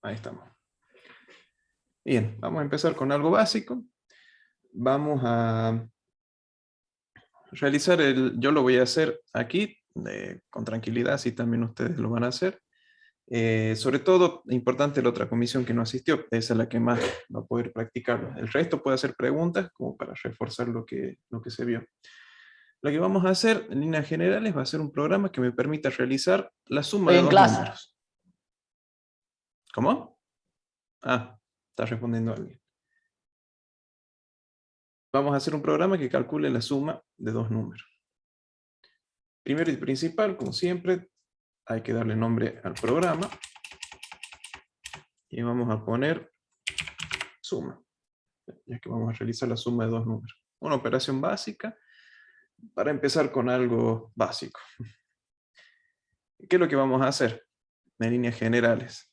Ahí estamos. Bien, vamos a empezar con algo básico. Vamos a realizar yo lo voy a hacer aquí, con tranquilidad, así también ustedes lo van a hacer. Sobre todo, importante la otra comisión que no asistió, esa es la que más va a poder practicarlo. El resto puede hacer preguntas como para reforzar lo que se vio. Lo que vamos a hacer en líneas generales va a ser un programa que me permita realizar la suma Estoy de en dos clase. números. ¿Cómo? Ah, está respondiendo alguien. Vamos a hacer un programa que calcule la suma de dos números. Primero y principal, como siempre, hay que darle nombre al programa. Y vamos a poner suma, ya que vamos a realizar la suma de dos números. Una operación básica para empezar con algo básico. ¿Qué es lo que vamos a hacer? En líneas generales.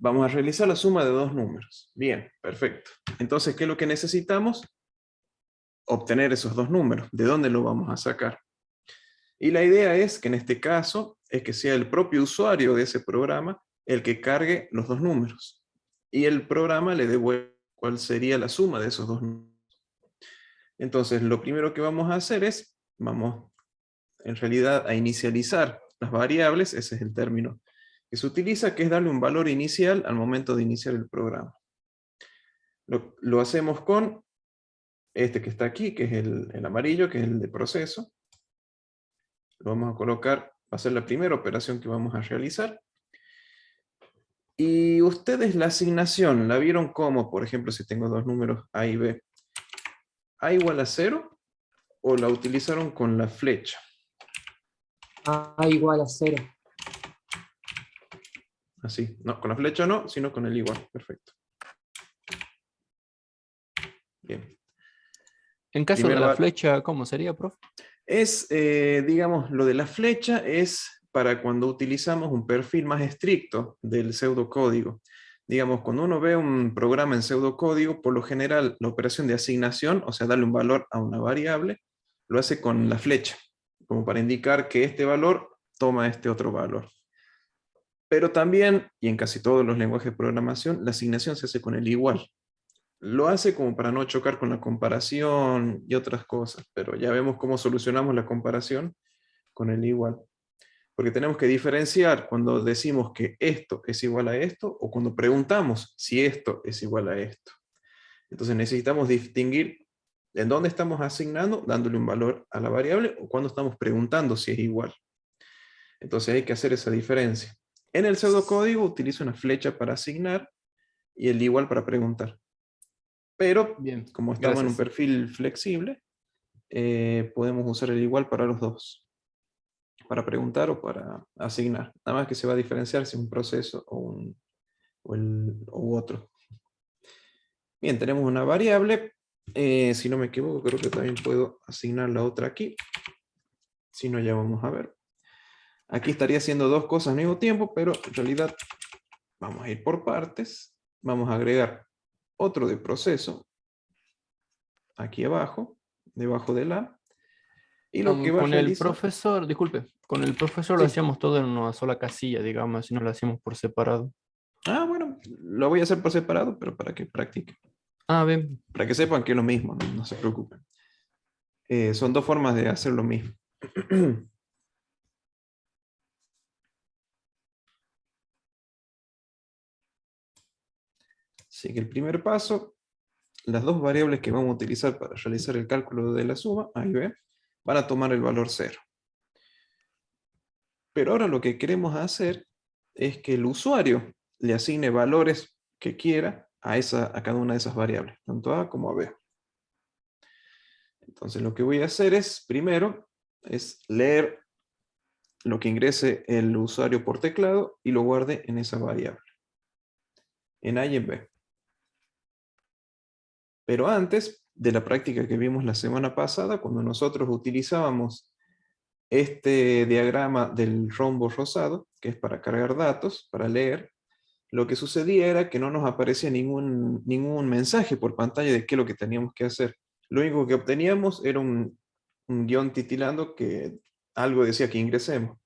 Vamos a realizar la suma de dos números. Bien, perfecto. Entonces, ¿qué es lo que necesitamos? Obtener esos dos números. ¿De dónde lo vamos a sacar? Y la idea es que en este caso, es que sea el propio usuario de ese programa el que cargue los dos números. Y el programa le devuelve cuál sería la suma de esos dos números. Entonces, lo primero que vamos a hacer es, vamos en realidad a inicializar las variables, ese es el término que se utiliza, que es darle un valor inicial al momento de iniciar el programa. Lo hacemos con este que está aquí, que es el amarillo, que es el de proceso. Lo vamos a colocar, va a ser la primera operación que vamos a realizar. Y ustedes la asignación, ¿la vieron como, por ejemplo, si tengo dos números A y B? ¿A igual a 0? ¿O la utilizaron con la flecha? A igual a 0. Así, no, con la flecha no, sino con el igual, perfecto. Bien. En caso de Primero la flecha, ¿cómo sería, profe? es, digamos, lo de la flecha es para cuando utilizamos un perfil más estricto del pseudocódigo. Digamos, cuando uno ve un programa en pseudocódigo, por lo general la operación de asignación, o sea, darle un valor a una variable, lo hace con la flecha, como para indicar que este valor toma este otro valor. Pero también, y en casi todos los lenguajes de programación, la asignación se hace con el igual. Lo hace como para no chocar con la comparación y otras cosas, pero ya vemos cómo solucionamos la comparación con el igual. Porque tenemos que diferenciar cuando decimos que esto es igual a esto o cuando preguntamos si esto es igual a esto. Entonces necesitamos distinguir en dónde estamos asignando, dándole un valor a la variable, o cuando estamos preguntando si es igual. Entonces hay que hacer esa diferencia. En el pseudocódigo utilizo una flecha para asignar y el igual para preguntar. Pero, Bien, como estamos en un gracias. perfil flexible, podemos usar el igual para los dos. Para preguntar o para asignar. Nada más que se va a diferenciar si un proceso u otro. Bien, tenemos una variable. Si no me equivoco, creo que también puedo asignar la otra aquí. Si no, ya vamos a ver. Aquí estaría haciendo dos cosas al mismo tiempo, pero en realidad vamos a ir por partes. Vamos a agregar otro de proceso. Aquí abajo, debajo de la. Y lo que va a Con el realizar... profesor, disculpe, con el profesor lo Sí. hacíamos todo en una sola casilla, digamos, si no lo hacíamos por separado. Ah, bueno, lo voy a hacer por separado, pero para que practiquen. Ah, bien. Para que sepan que es lo mismo, no se preocupen. Son dos formas de hacer lo mismo. Así que el primer paso, las dos variables que vamos a utilizar para realizar el cálculo de la suma, A y B, van a tomar el valor 0. Pero ahora lo que queremos hacer es que el usuario le asigne valores que quiera a cada una de esas variables, tanto A como a B. Entonces lo que voy a hacer es, primero, es leer lo que ingrese el usuario por teclado y lo guarde en esa variable, en A y en B. Pero antes de la práctica que vimos la semana pasada, cuando nosotros utilizábamos este diagrama del rombo rosado, que es para cargar datos, para leer, lo que sucedía era que no nos aparecía ningún mensaje por pantalla de qué es lo que teníamos que hacer. Lo único que obteníamos era un guión titilando que algo decía que ingresemos.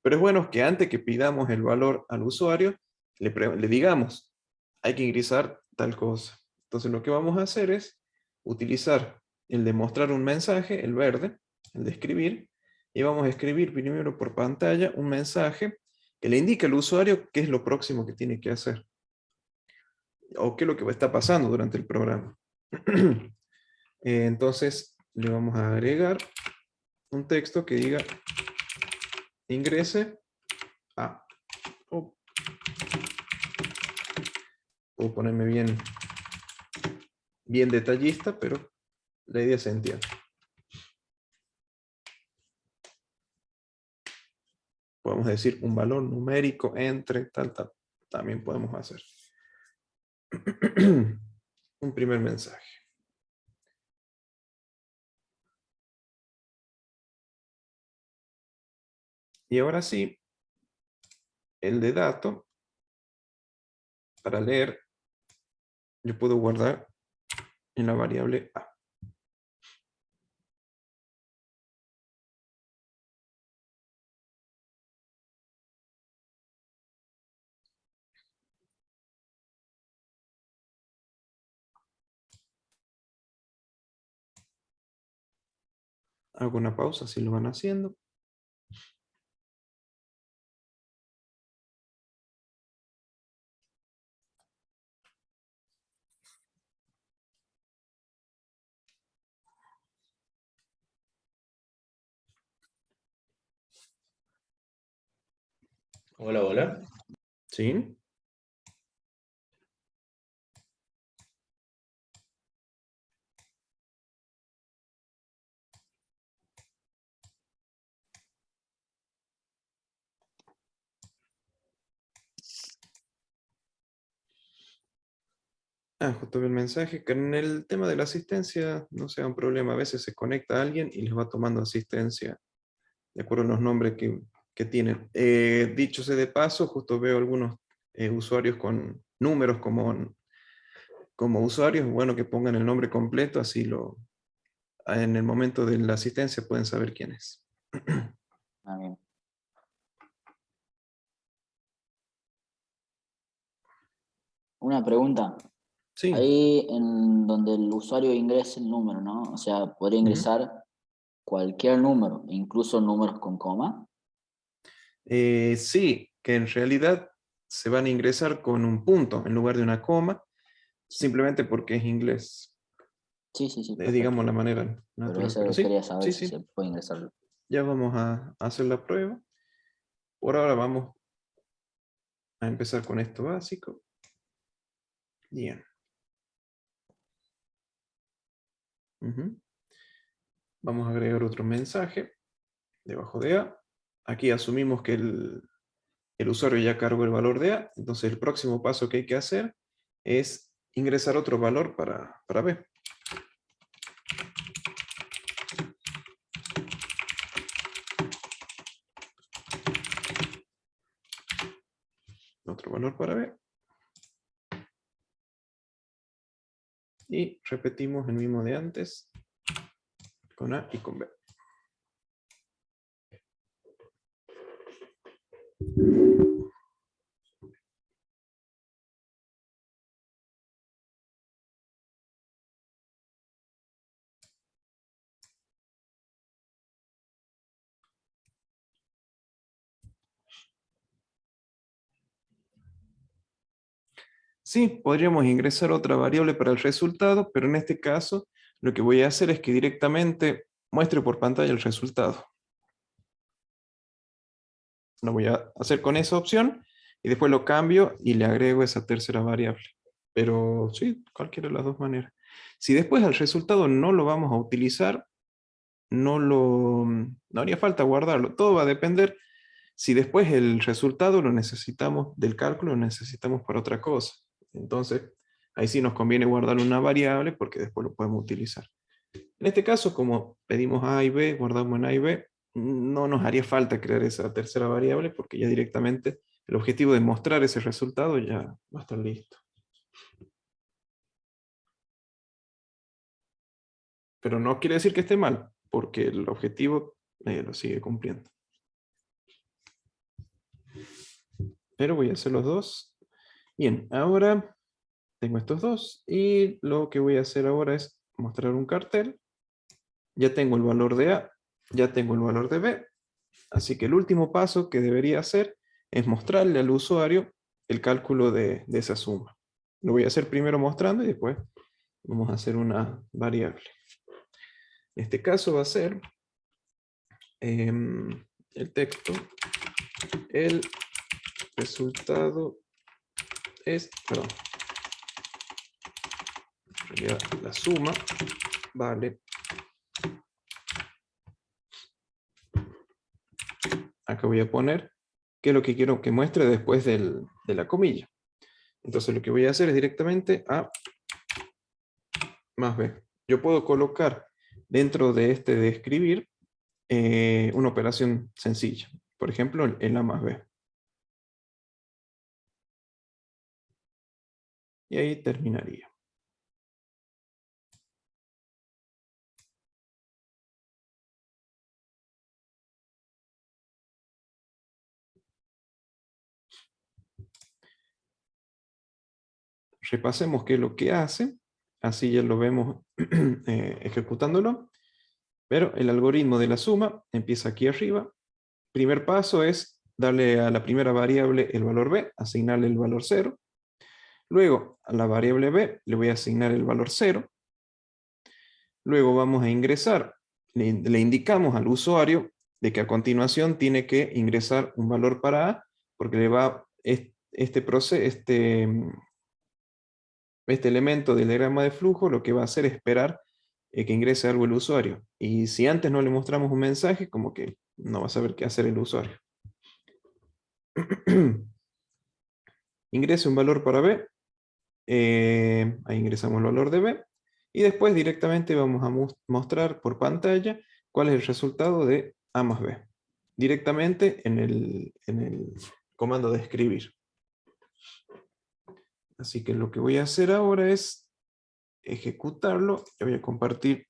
Pero es bueno que antes que pidamos el valor al usuario, le digamos, hay que ingresar tal cosa. Entonces lo que vamos a hacer es utilizar el de mostrar un mensaje, el verde, el de escribir, y vamos a escribir primero por pantalla un mensaje que le indique al usuario qué es lo próximo que tiene que hacer, o qué es lo que está pasando durante el programa. Entonces le vamos a agregar un texto que diga ingrese a... Puedo ponerme bien detallista, pero la idea se entiende. Podemos decir un valor numérico entre tal. También podemos hacer. Un primer mensaje. Y ahora sí, el de dato, para leer, yo puedo guardar en la variable A. Hago una pausa si lo van haciendo. Hola, hola. ¿Sí? Justo vi el mensaje, que en el tema de la asistencia no sea un problema. A veces se conecta a alguien y les va tomando asistencia de acuerdo a los nombres que tienen. Dicho sea de paso, justo veo algunos usuarios con números como usuarios, bueno, que pongan el nombre completo, así en el momento de la asistencia pueden saber quién es. Ah, bien. Una pregunta. Sí. Ahí en donde el usuario ingrese el número, ¿no? O sea, podría ingresar cualquier número, incluso números con coma. Sí, que en realidad se van a ingresar con un punto en lugar de una coma, simplemente porque es inglés. Sí, sí, sí, Es, digamos, perfecto. la manera Pero natural. Pero eso sí, quería saber sí, si se sí. puede ingresar. Ya vamos a hacer la prueba. Por ahora vamos a empezar con esto básico. Bien. Vamos a agregar otro mensaje debajo de A. Aquí asumimos que el usuario ya cargó el valor de A, entonces el próximo paso que hay que hacer es ingresar otro valor para B. Otro valor para B. Y repetimos el mismo de antes, con A y con B. Sí, podríamos ingresar otra variable para el resultado, pero en este caso lo que voy a hacer es que directamente muestre por pantalla el resultado. Lo voy a hacer con esa opción y después lo cambio y le agrego esa tercera variable. Pero sí, cualquiera de las dos maneras. Si después el resultado no lo vamos a utilizar, no haría falta guardarlo. Todo va a depender si después el resultado lo necesitamos del cálculo, lo necesitamos para otra cosa. Entonces, ahí sí nos conviene guardar una variable porque después lo podemos utilizar. En este caso, como pedimos A y B, guardamos en A y B, no nos haría falta crear esa tercera variable porque ya directamente el objetivo de mostrar ese resultado ya va a estar listo. Pero no quiere decir que esté mal, porque el objetivo lo sigue cumpliendo. Pero voy a hacer los dos. Bien, ahora tengo estos dos y lo que voy a hacer ahora es mostrar un cartel. Ya tengo el valor de A, ya tengo el valor de B, así que el último paso que debería hacer es mostrarle al usuario el cálculo de esa suma. Lo voy a hacer primero mostrando y después vamos a hacer una variable. En este caso va a ser el texto, el resultado es, perdón, la suma vale, acá voy a poner qué es lo que quiero que muestre después de la comilla. Entonces lo que voy a hacer es directamente A más B. Yo puedo colocar dentro de este de escribir una operación sencilla. Por ejemplo, el A más B. Y ahí terminaría. Repasemos qué es lo que hace. Así ya lo vemos ejecutándolo. Pero el algoritmo de la suma empieza aquí arriba. Primer paso es darle a la primera variable el valor b, asignarle el valor 0. Luego a la variable b le voy a asignar el valor 0. Luego vamos a ingresar, le indicamos al usuario de que a continuación tiene que ingresar un valor para a, porque le va este elemento del diagrama de flujo lo que va a hacer es esperar que ingrese algo el usuario. Y si antes no le mostramos un mensaje, como que no va a saber qué hacer el usuario. Ingrese un valor para B. Ahí ingresamos el valor de B. Y después directamente vamos a mostrar por pantalla cuál es el resultado de A más B. Directamente en el comando de escribir. Así que lo que voy a hacer ahora es ejecutarlo. Yo voy a compartir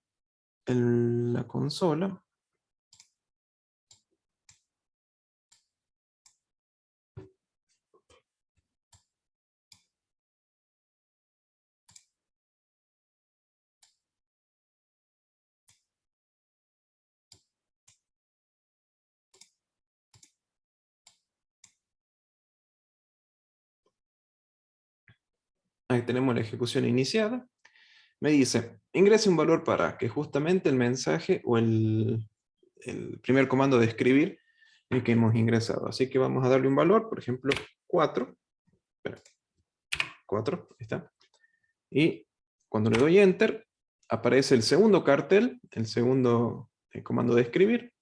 la consola. Ahí tenemos la ejecución iniciada. Me dice, ingrese un valor para que justamente el mensaje o el primer comando de escribir el que hemos ingresado. Así que vamos a darle un valor, por ejemplo, 4. Espera, 4, ahí está. Y cuando le doy Enter, aparece el segundo cartel, el segundo comando de escribir,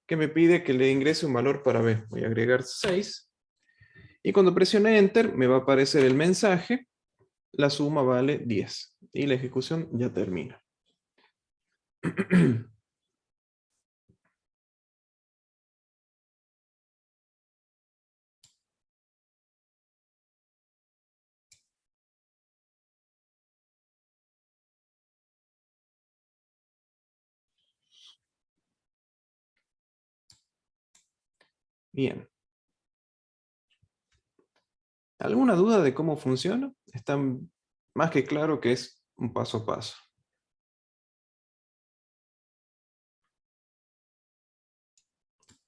que me pide que le ingrese un valor para B. Voy a agregar 6. Y cuando presione Enter, me va a aparecer el mensaje, la suma vale 10. Y la ejecución ya termina. Bien. ¿Alguna duda de cómo funciona? Está más que claro que es un paso a paso.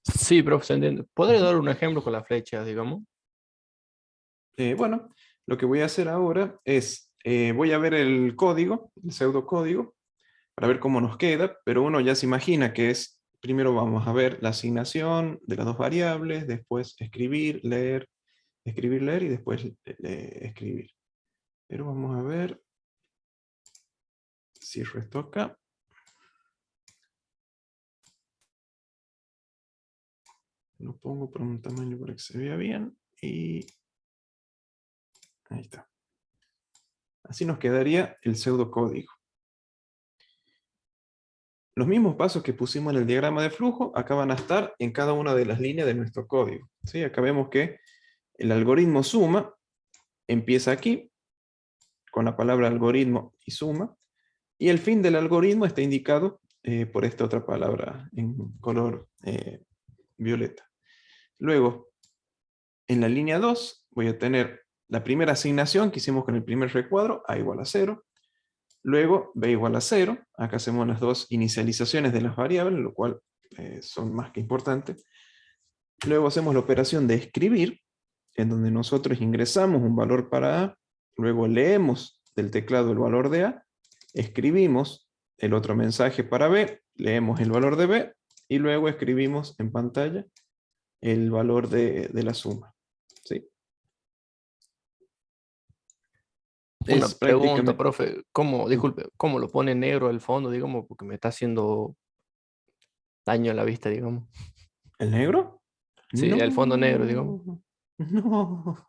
Sí, profe, se entiende. ¿Podría dar un ejemplo con la flecha, digamos? Bueno, lo que voy a hacer ahora es, voy a ver el código, el pseudocódigo, para ver cómo nos queda, pero uno ya se imagina que es, primero vamos a ver la asignación de las dos variables, después escribir, leer y después escribir. Pero vamos a ver, cierro esto acá. Lo pongo por un tamaño para que se vea bien, y ahí está. Así nos quedaría el pseudocódigo. Los mismos pasos que pusimos en el diagrama de flujo, acá van a estar en cada una de las líneas de nuestro código. ¿Sí? Acá vemos que el algoritmo suma empieza aquí, con la palabra algoritmo y suma, y el fin del algoritmo está indicado por esta otra palabra en color violeta. Luego, en la línea 2 voy a tener la primera asignación que hicimos con el primer recuadro, A igual a 0. Luego, B igual a 0. Acá hacemos las dos inicializaciones de las variables, lo cual son más que importantes. Luego hacemos la operación de escribir, en donde nosotros ingresamos un valor para A, luego leemos del teclado el valor de A, escribimos el otro mensaje para B, leemos el valor de B, y luego escribimos en pantalla el valor de la suma. ¿Sí? Una Es pregunta, prácticamente... profe. Disculpe, ¿cómo lo pone negro el fondo, digamos? Porque me está haciendo daño a la vista, digamos. ¿El negro? Sí, el fondo negro, digamos. No, no.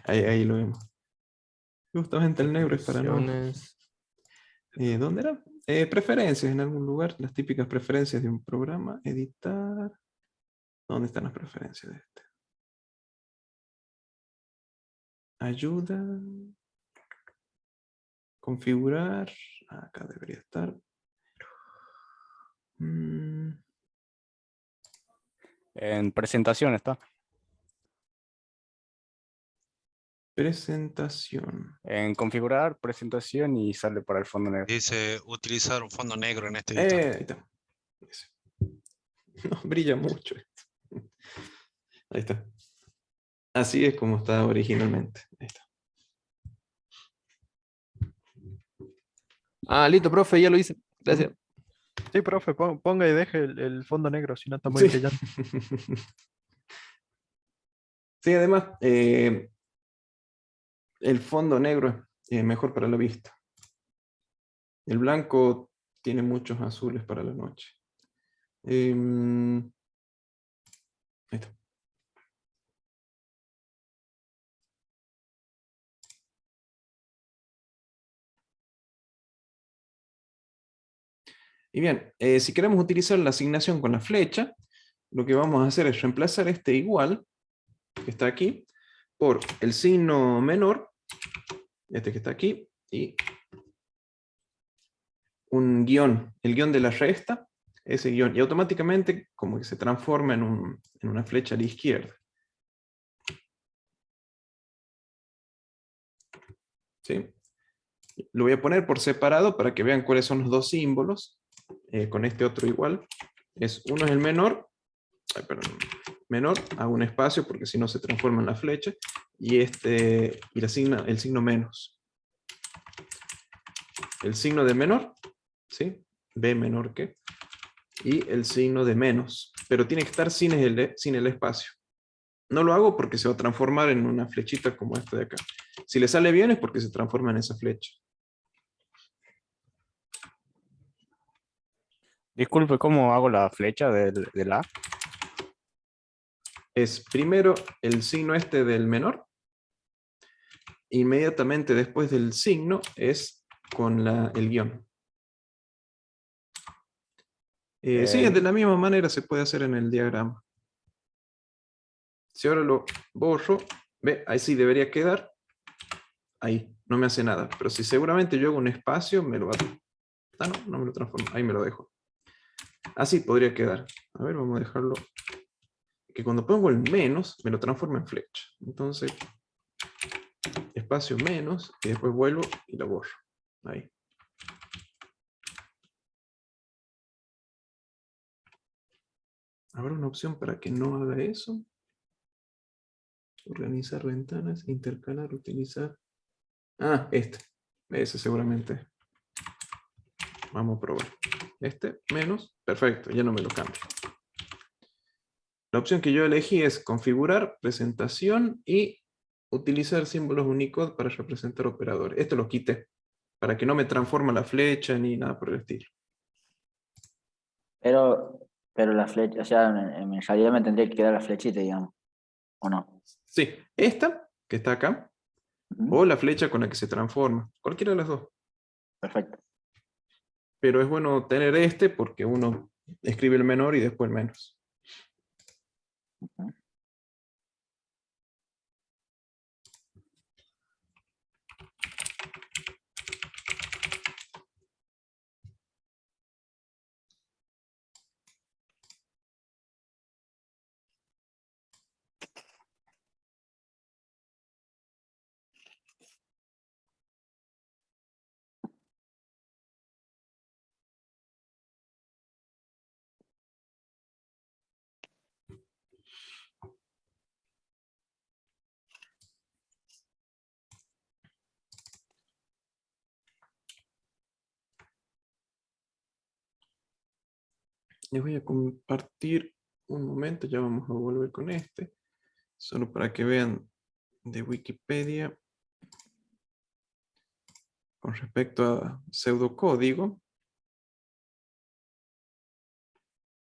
Ahí lo vemos. Justamente el negro es para no... Opciones. ¿Dónde era? Preferencias en algún lugar, las típicas preferencias de un programa. Editar. ¿Dónde están las preferencias de este? Ayuda. Configurar. Acá debería estar. Mm, En presentación está. presentación. En configurar, presentación y sale para el fondo negro. Dice utilizar un fondo negro en este editor. Ahí está. Ese. No, brilla mucho esto. Ahí está. Así es como está originalmente. Ahí está. Ah, listo, profe, ya lo hice. Gracias. Sí, profe, ponga y deje el fondo negro, si no está muy Sí. brillante. Sí, además, el fondo negro es mejor para la vista. El blanco tiene muchos azules para la noche. Ahí está. Y bien, si queremos utilizar la asignación con la flecha, lo que vamos a hacer es reemplazar este igual, que está aquí, por el signo menor, este que está aquí, y un guión, el guión de la resta, ese guión, y automáticamente como que se transforma en una flecha a la izquierda. ¿Sí? Lo voy a poner por separado para que vean cuáles son los dos símbolos, con este otro igual. Uno es el menor, menor, hago un espacio porque si no se transforma en la flecha, y el signo menos. El signo de menor, ¿sí? B menor que, y el signo de menos, pero tiene que estar sin el espacio. No lo hago porque se va a transformar en una flechita como esta de acá. Si le sale bien es porque se transforma en esa flecha. Disculpe, ¿cómo hago la flecha del A? Es primero el signo este del menor, inmediatamente después del signo es con el guión. Sí, de la misma manera se puede hacer en el diagrama. Si ahora lo borro, ve, ahí sí debería quedar. Ahí, no me hace nada. Pero si seguramente yo hago un espacio, me lo va a... Ah, no, no me lo transformo. Ahí me lo dejo. Así podría quedar. A ver, vamos a dejarlo. Que cuando pongo el menos, me lo transforma en flecha. Entonces, espacio menos, y después vuelvo y lo borro. Ahí. ¿Habrá una opción para que no haga eso? Organizar ventanas, intercalar, utilizar. Ah, ese seguramente. Vamos a probar. Menos, perfecto, ya no me lo cambio. La opción que yo elegí es configurar, presentación y utilizar símbolos Unicode para representar operadores. Esto lo quité, para que no me transforme la flecha ni nada por el estilo. Pero la flecha, o sea, en realidad me tendría que quedar la flechita, digamos, ¿o no? Sí, esta, que está acá, Ujú. o la flecha con la que se transforma. Cualquiera de las dos. Perfecto. Pero es bueno tener porque uno escribe el menor y después el menos. Ujú. Les voy a compartir un momento, ya vamos a volver con este. Solo para que vean de Wikipedia. Con respecto a pseudocódigo.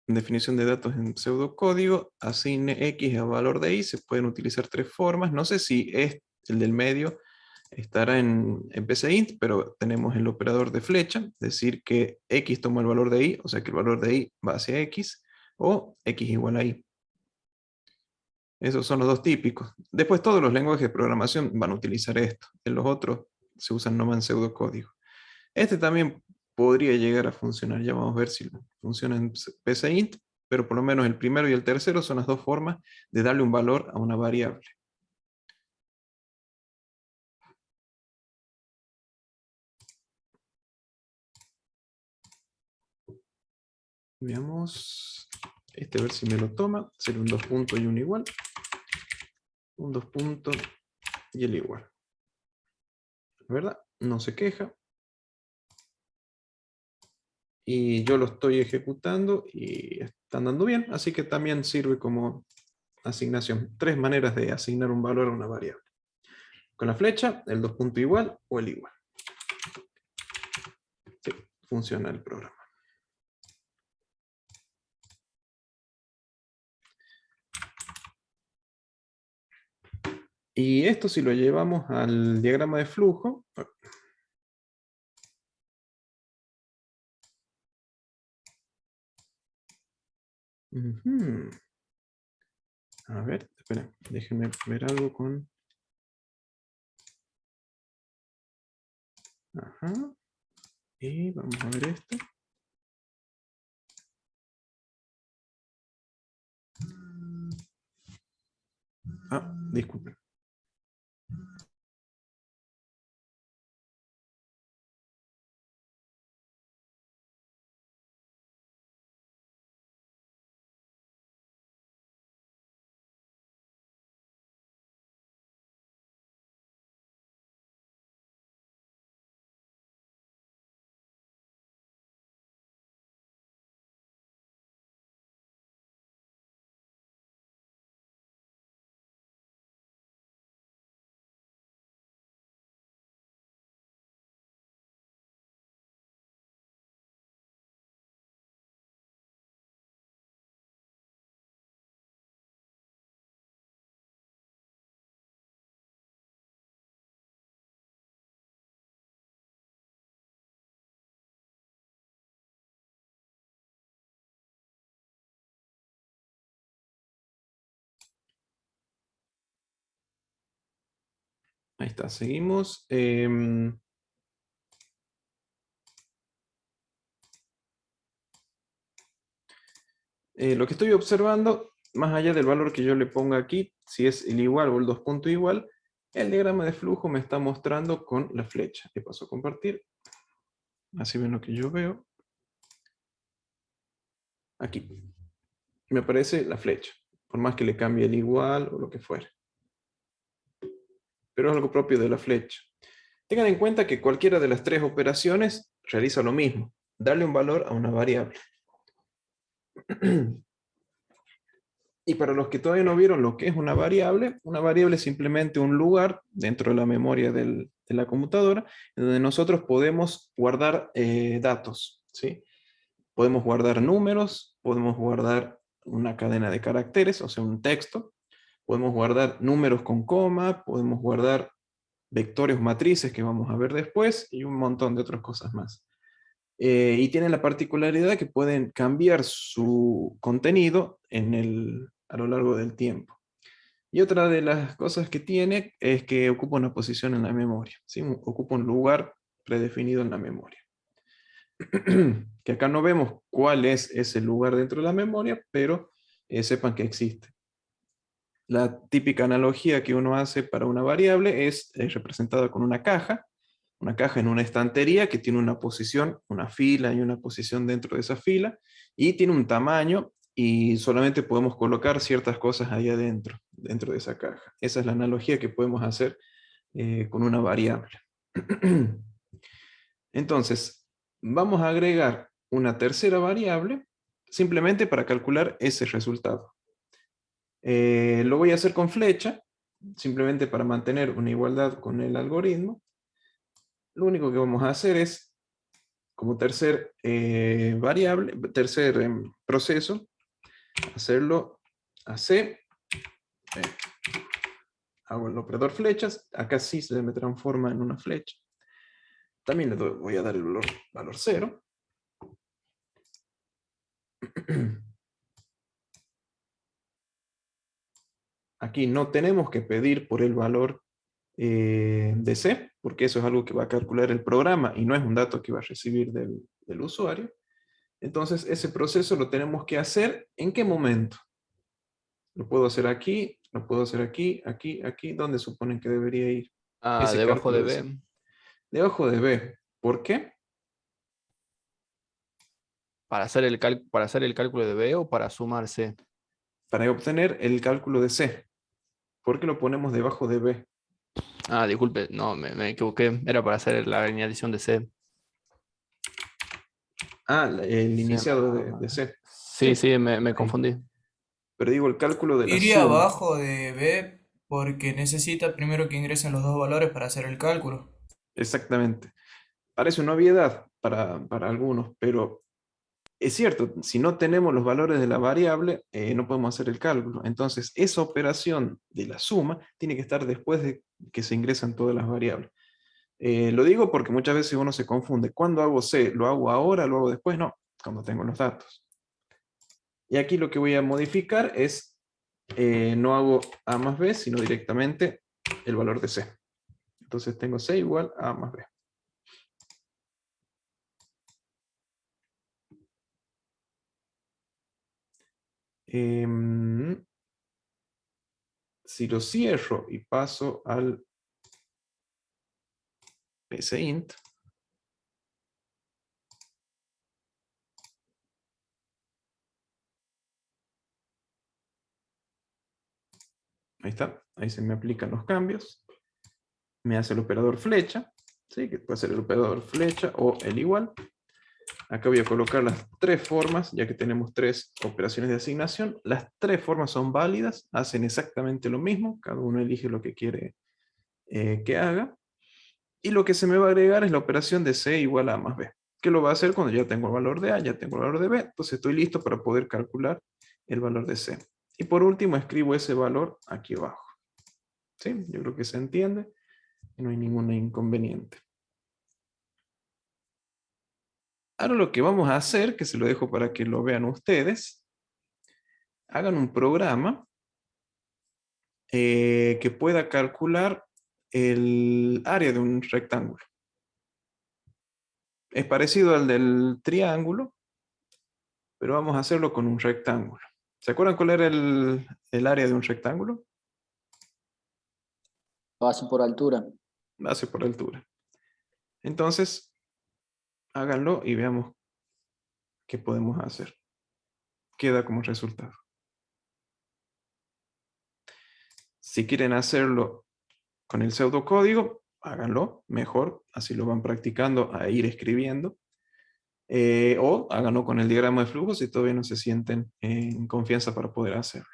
Definición de datos en pseudocódigo. Asigne X a valor de Y. Se pueden utilizar tres formas. No sé si es el del medio estará en PCInt, pero tenemos el operador de flecha, es decir que X toma el valor de Y, o sea que el valor de Y va hacia X, o X igual a Y. Esos son los dos típicos. Después todos los lenguajes de programación van a utilizar esto. En los otros se usan nomás en pseudocódigo. Este también podría llegar a funcionar. Ya vamos a ver si funciona en PCInt, pero por lo menos el primero y el tercero son las dos formas de darle un valor a una variable. Veamos. Este a ver si me lo toma. Sería un 2 puntos y un igual. Un 2 puntos y el igual. ¿Verdad? No se queja. Y yo lo estoy ejecutando y está andando bien. Así que también sirve como asignación. Tres maneras de asignar un valor a una variable. Con la flecha, el 2 puntos igual o el igual. Sí, funciona el programa. Y esto si lo llevamos al diagrama de flujo. A ver, espera, déjenme ver algo con... Ajá. Y vamos a ver esto. Ah, disculpen. Ahí está, seguimos. Lo que estoy observando, más allá del valor que yo le ponga aquí, si es el igual o el 2 puntos igual, el diagrama de flujo me está mostrando con la flecha. Le paso a compartir. Así ven lo que yo veo. Aquí. Me aparece la flecha. Por más que le cambie el igual o lo que fuera. Pero es algo propio de la flecha. Tengan en cuenta que cualquiera de las tres operaciones realiza lo mismo. Darle un valor a una variable. Y para los que todavía no vieron lo que es una variable es simplemente un lugar dentro de la memoria de la computadora en donde nosotros podemos guardar datos, ¿sí? Podemos guardar números, podemos guardar una cadena de caracteres, o sea, un texto, podemos guardar números con coma, podemos guardar vectores o matrices que vamos a ver después y un montón de otras cosas más. Y tienen la particularidad que pueden cambiar su contenido a lo largo del tiempo. Y otra de las cosas que tiene es que ocupa una posición en la memoria, ¿sí? Ocupa un lugar predefinido en la memoria. Que acá no vemos cuál es ese lugar dentro de la memoria, pero sepan que existe. La típica analogía que uno hace para una variable es representada con una caja en una estantería que tiene una posición, una fila y una posición dentro de esa fila, y tiene un tamaño y solamente podemos colocar ciertas cosas ahí adentro, dentro de esa caja. Esa es la analogía que podemos hacer con una variable. Entonces, vamos a agregar una tercera variable simplemente para calcular ese resultado. Lo voy a hacer con flecha, simplemente para mantener una igualdad con el algoritmo. Lo único que vamos a hacer es, como tercer proceso, hacerlo a C. Hago el operador flechas. Acá sí se me transforma en una flecha. También le voy a dar el valor 0. Aquí no tenemos que pedir por el valor de C, porque eso es algo que va a calcular el programa y no es un dato que va a recibir del usuario. Entonces, ese proceso lo tenemos que hacer, ¿en qué momento? Lo puedo hacer aquí, lo puedo hacer aquí, aquí, aquí. ¿Dónde suponen que debería ir ese Debajo de cálculo de B. C? Debajo de B. ¿Por qué? Para hacer el cálculo de B o para sumar C. Para obtener el cálculo de C. ¿Por qué lo ponemos debajo de B? Disculpe, no, me equivoqué. Era para hacer la añadición de C. El Sí, iniciado de C. sí, Sí, me ahí. confundí. Pero digo el cálculo de la Iría suma. abajo de B porque necesita primero que ingresen los dos valores para hacer el cálculo. Exactamente. Parece una obviedad para algunos, pero es cierto, si no tenemos los valores de la variable, no podemos hacer el cálculo. Entonces, esa operación de la suma tiene que estar después de que se ingresan todas las variables. Lo digo porque muchas veces uno se confunde. ¿Cuándo hago C? ¿Lo hago ahora? ¿Lo hago después? No, cuando tengo los datos. Y aquí lo que voy a modificar es, no hago A más B, sino directamente el valor de C. Entonces tengo C igual a A más B. Si lo cierro y paso al psint, ahí está, ahí se me aplican los cambios, me hace el operador flecha, ¿sí? Que puede ser el operador flecha o el igual. Acá voy a colocar las tres formas, ya que tenemos tres operaciones de asignación. Las tres formas son válidas, hacen exactamente lo mismo, cada uno elige lo que quiere que haga. Y lo que se me va a agregar es la operación de C igual a A más B, que lo va a hacer cuando ya tengo el valor de A, ya tengo el valor de B, entonces estoy listo para poder calcular el valor de C. Y por último escribo ese valor aquí abajo. ¿Sí? Yo creo que se entiende y no hay ningún inconveniente. Ahora lo que vamos a hacer, que se lo dejo para que lo vean ustedes, hagan un programa que pueda calcular el área de un rectángulo. Es parecido al del triángulo, pero vamos a hacerlo con un rectángulo. ¿Se acuerdan cuál era el área de un rectángulo? Base por altura. Base por altura. Entonces, háganlo y veamos qué podemos hacer. Queda como resultado. Si quieren hacerlo con el pseudocódigo, háganlo mejor, así lo van practicando a ir escribiendo. O háganlo con el diagrama de flujo si todavía no se sienten en confianza para poder hacerlo.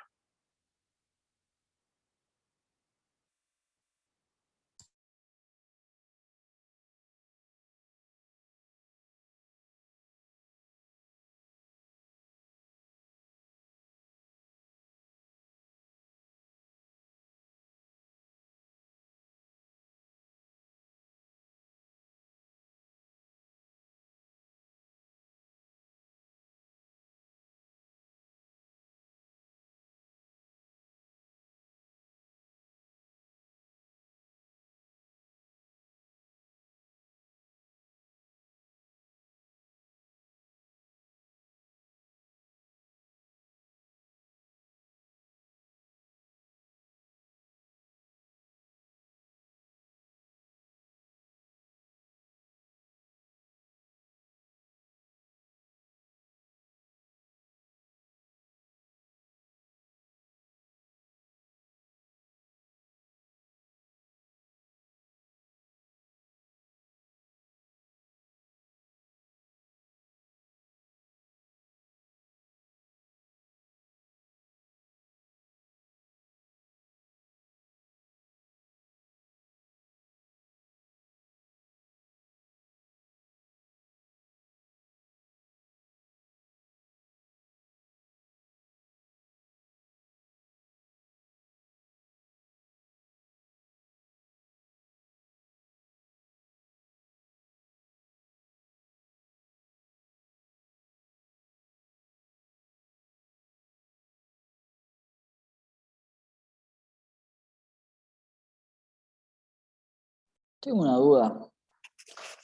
Tengo una duda.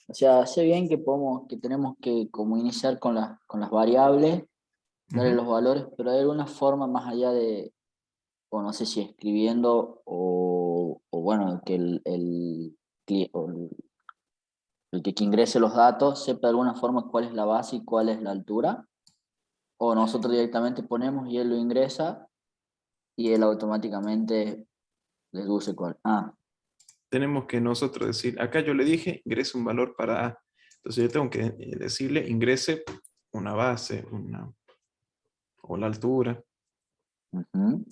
O sea, sé bien que tenemos que como iniciar con las variables, darle los valores, pero hay alguna forma más allá de, o no sé si escribiendo o bueno, que el que ingrese los datos sepa de alguna forma cuál es la base y cuál es la altura, o nosotros directamente ponemos y él lo ingresa y él automáticamente deduce cuál. Ah, Tenemos que nosotros decir, acá yo le dije, ingrese un valor para A. Entonces yo tengo que decirle, ingrese una base, o la altura. ujú.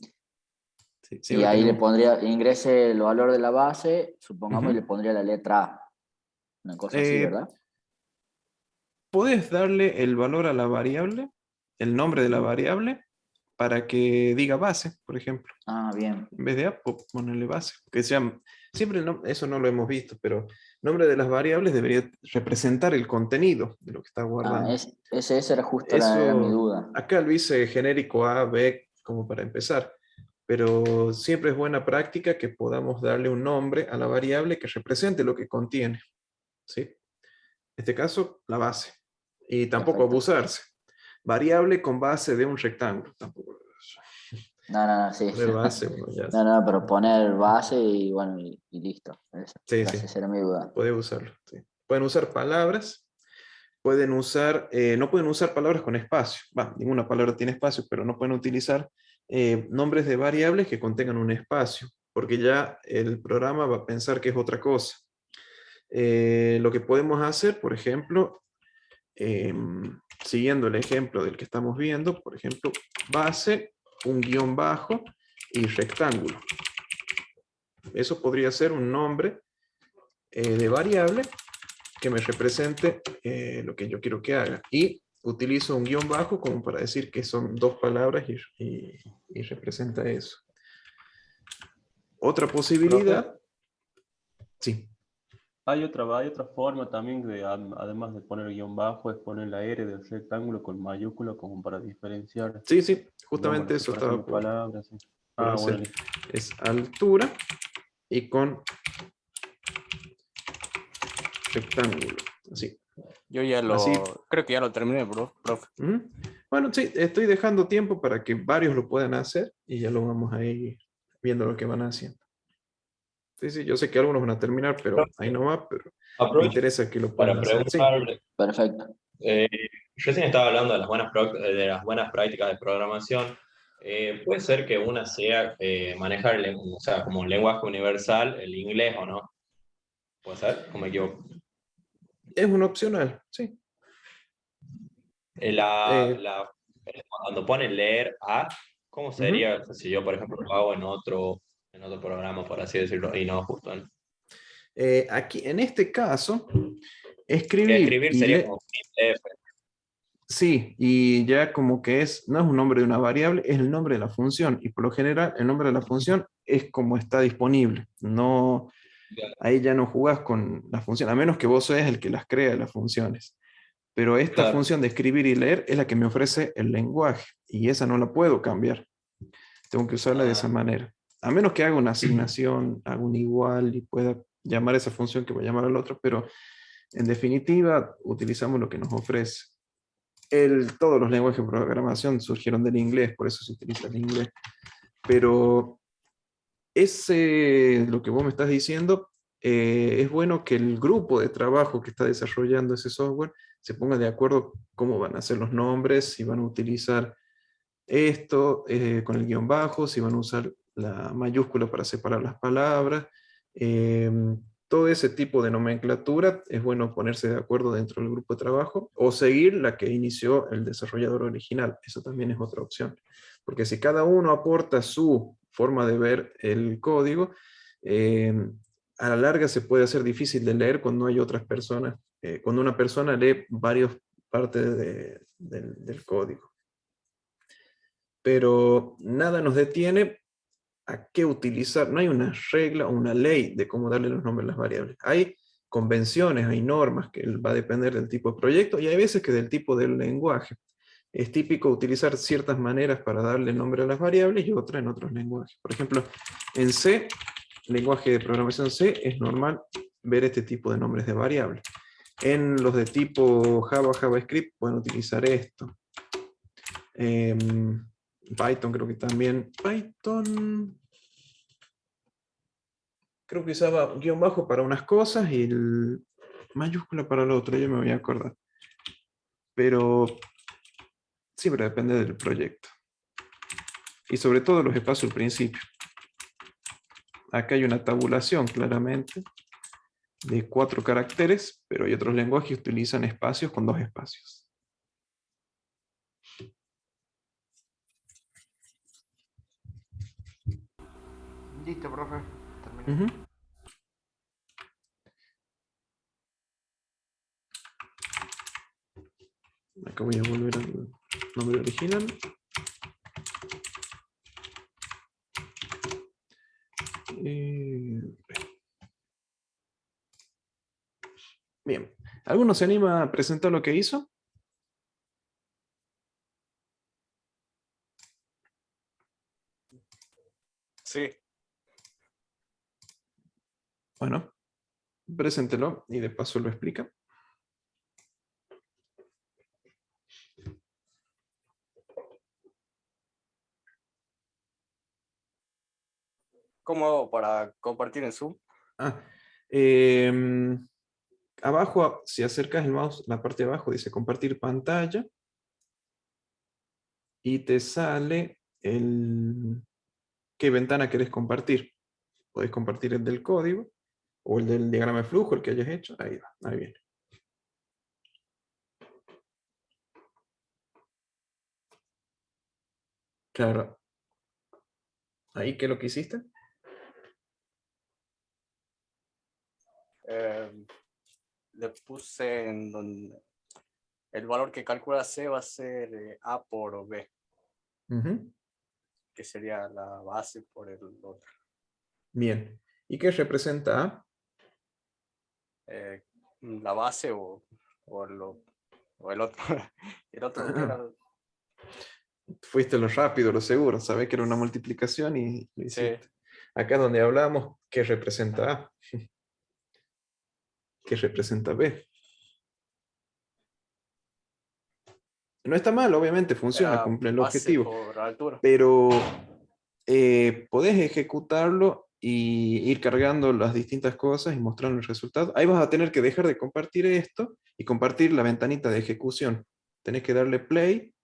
Sí, Y siempre ahí le tenemos. pondría, ingrese el valor de la base, supongamos, y Ujú. le pondría la letra A. Una cosa así, Eh, ¿verdad? Puedes darle el valor a la variable, el nombre de la variable, para que diga base, por ejemplo. Ah, bien. En vez de A, ponerle base. Que sea, siempre eso no lo hemos visto, pero el nombre de las variables debería representar el contenido de lo que está Ah, guardando. esa era justo era mi Eso, duda. acá lo hice genérico A, B, como para empezar. Pero siempre es buena práctica que podamos darle un nombre a la variable que represente lo que contiene. ¿Sí? En este caso, la base. Y tampoco Perfecto. abusarse. Variable con base de un rectángulo. Tampoco. No, sí. Poner base, bueno, ya. No, pero poner base y bueno, y listo. Eso. Sí, Gracias, sí, esa era mi duda. puede usarlo. Sí. Pueden usar palabras, pueden usar, no pueden usar palabras con espacio. Ninguna palabra tiene espacio, pero no pueden utilizar nombres de variables que contengan un espacio, porque ya el programa va a pensar que es otra cosa. Lo que podemos hacer, por ejemplo, siguiendo el ejemplo del que estamos viendo, por ejemplo, base, un guión bajo y rectángulo. Eso podría ser un nombre de variable que me represente lo que yo quiero que haga. Y utilizo un guión bajo como para decir que son dos palabras y representa eso. Otra posibilidad, sí. Hay otra forma también de, además de poner guión bajo, es poner la R del rectángulo con mayúscula como para diferenciar, Sí, digamos, justamente la eso separación estaba de por palabras. Sí. por Bueno, hacer. listo. Es altura y con rectángulo. Así. Yo ya Así. creo que ya lo terminé, profe. ¿Mm? Bueno, sí, estoy dejando tiempo para que varios lo puedan hacer y ya lo vamos a ir viendo lo que van haciendo. Sí, yo sé que algunos van a terminar, pero ahí no va, pero me Aprovecho interesa que lo puedan para hacer. Sí. preguntar, Perfecto. recién estaba hablando de de las buenas prácticas de programación. Puede ser que una sea manejar o sea, como lenguaje universal el inglés o no. ¿Puede ser? ¿O me equivoco? Es un opcional, sí. Eh, Eh, cuando pone leer a, ¿cómo ujú. sería si yo, por ejemplo, lo hago en otro programa, por así decirlo, y no justo en... Aquí, en este caso, Que escribir escribir y sería leer, como F. sí, y ya como que no es un nombre de una variable, es el nombre de la función, y por lo general el nombre de la función es como está disponible, no, ahí ya no jugás con la función, a menos que vos seas el que las crea las funciones. Pero esta Claro. función de escribir y leer es la que me ofrece el lenguaje, y esa no la puedo cambiar. Tengo que usarla de esa Ah, manera. A menos que haga una asignación, haga un igual y pueda llamar a esa función que voy a llamar al otro, pero en definitiva utilizamos lo que nos ofrece. Todos los lenguajes de programación surgieron del inglés, por eso se utiliza el inglés. Pero lo que vos me estás diciendo, es bueno que el grupo de trabajo que está desarrollando ese software se ponga de acuerdo cómo van a ser los nombres, si van a utilizar esto con el guión bajo, si van a usar la mayúscula para separar las palabras. eh, Todo ese tipo de nomenclatura es bueno ponerse de acuerdo dentro del grupo de trabajo o seguir la que inició el desarrollador original. Eso también es otra opción. Porque si cada uno aporta su forma de ver el código, eh, a la larga se puede hacer difícil de leer cuando hay otras personas, cuando una persona lee varias partes del código. Pero nada nos detiene a qué utilizar. No hay una regla o una ley de cómo darle los nombres a las variables. Hay convenciones, hay normas que va a depender del tipo de proyecto y hay veces que del tipo del lenguaje. Es típico utilizar ciertas maneras para darle nombre a las variables y otras en otros lenguajes. Por ejemplo, en C, lenguaje de programación C, es normal ver este tipo de nombres de variable. En los de tipo Java, JavaScript pueden utilizar esto. Python creo que también. Python creo que usaba guión bajo para unas cosas y el mayúscula para lo otro, yo me voy a acordar. Pero siempre depende del proyecto. Y sobre todo los espacios al principio. Acá hay una tabulación claramente de 4 caracteres, pero hay otros lenguajes que utilizan espacios con 2 espacios. Listo, profe. Terminé. Ujú. Acá voy a volver al nombre original. Bien. ¿Alguno se anima a presentar lo que hizo? Sí. Bueno, preséntelo y de paso lo explica. ¿Cómo hago para compartir en Zoom? Ah, abajo, si acercas el mouse, la parte de abajo dice compartir pantalla. Y te sale qué ventana querés compartir. Podés compartir el del código o el del diagrama de flujo, el que hayas hecho. Ahí va, ahí viene. Claro. ¿Ahí qué es lo que hiciste? Le puse en donde el valor que calcula C va a ser A por B, Ujú. que sería la base por el otro. Bien. ¿Y qué representa A? La base o el otro. El otro que era. Fuiste lo rápido, lo seguro. Sabés que era una multiplicación y lo Sí. hiciste. Acá donde hablamos, ¿qué representa A? ¿Qué representa B? No está mal, obviamente funciona, Era cumple el base objetivo. por altura. Pero podés ejecutarlo y ir cargando las distintas cosas y mostrando el resultado. Ahí vas a tener que dejar de compartir esto y compartir la ventanita de ejecución. Tenés que darle play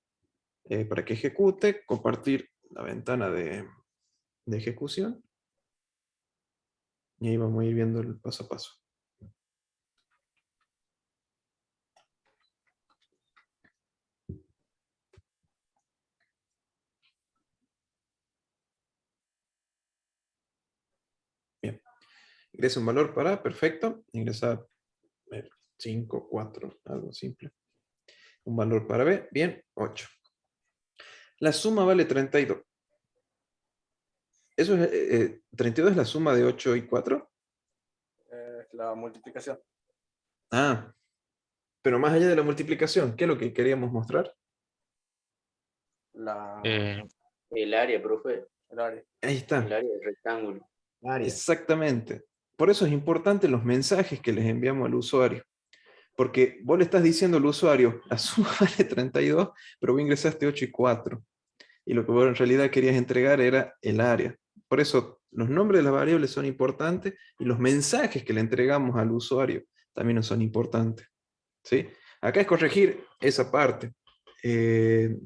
para que ejecute, compartir la ventana de ejecución y ahí vamos a ir viendo el paso a paso. Bien. Ingresa un valor para, perfecto. Ingresa 5, 4, algo simple. Un valor para B, bien, 8. La suma vale 32. ¿Eso es, 32 es la suma de 8 y 4? La multiplicación. Ah, pero más allá de la multiplicación, ¿qué es lo que queríamos mostrar? El área, profe. El área. Ahí está. El área del rectángulo. Exactamente. Por eso es importante los mensajes que les enviamos al usuario. Porque vos le estás diciendo al usuario, la suma vale 32, pero vos ingresaste 8 y 4. Y lo que vos en realidad querías entregar era el área. Por eso los nombres de las variables son importantes y los mensajes que le entregamos al usuario también nos son importantes. ¿Sí? Acá es corregir esa parte. De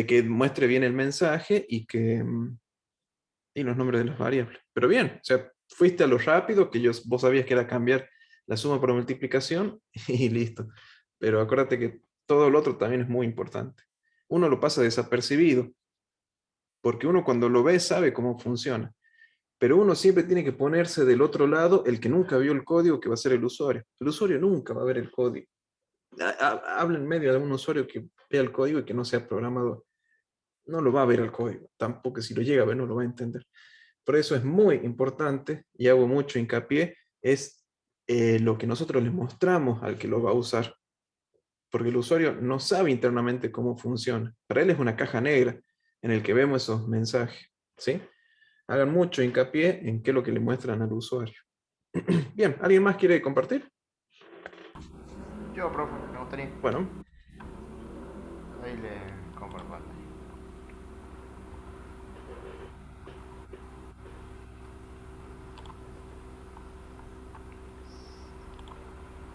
que muestre bien el mensaje y los nombres de las variables. Pero bien, o sea, fuiste a lo rápido, que vos sabías que era cambiar la suma por multiplicación y listo. Pero acuérdate que todo lo otro también es muy importante. Uno lo pasa desapercibido, porque uno cuando lo ve sabe cómo funciona. Pero uno siempre tiene que ponerse del otro lado, el que nunca vio el código, que va a ser el usuario. El usuario nunca va a ver el código. Habla en medio de un usuario que vea el código y que no sea programador. No lo va a ver el código. Tampoco si lo llega a ver no lo va a entender. Por eso es muy importante, y hago mucho hincapié, es lo que nosotros le mostramos al que lo va a usar. Porque el usuario no sabe internamente cómo funciona. Para él es una caja negra en el que vemos esos mensajes. ¿Sí? Hagan mucho hincapié en qué es lo que le muestran al usuario. Bien, ¿alguien más quiere compartir? Yo, profe, me gustaría. Bueno, Ahí le comparto pantalla.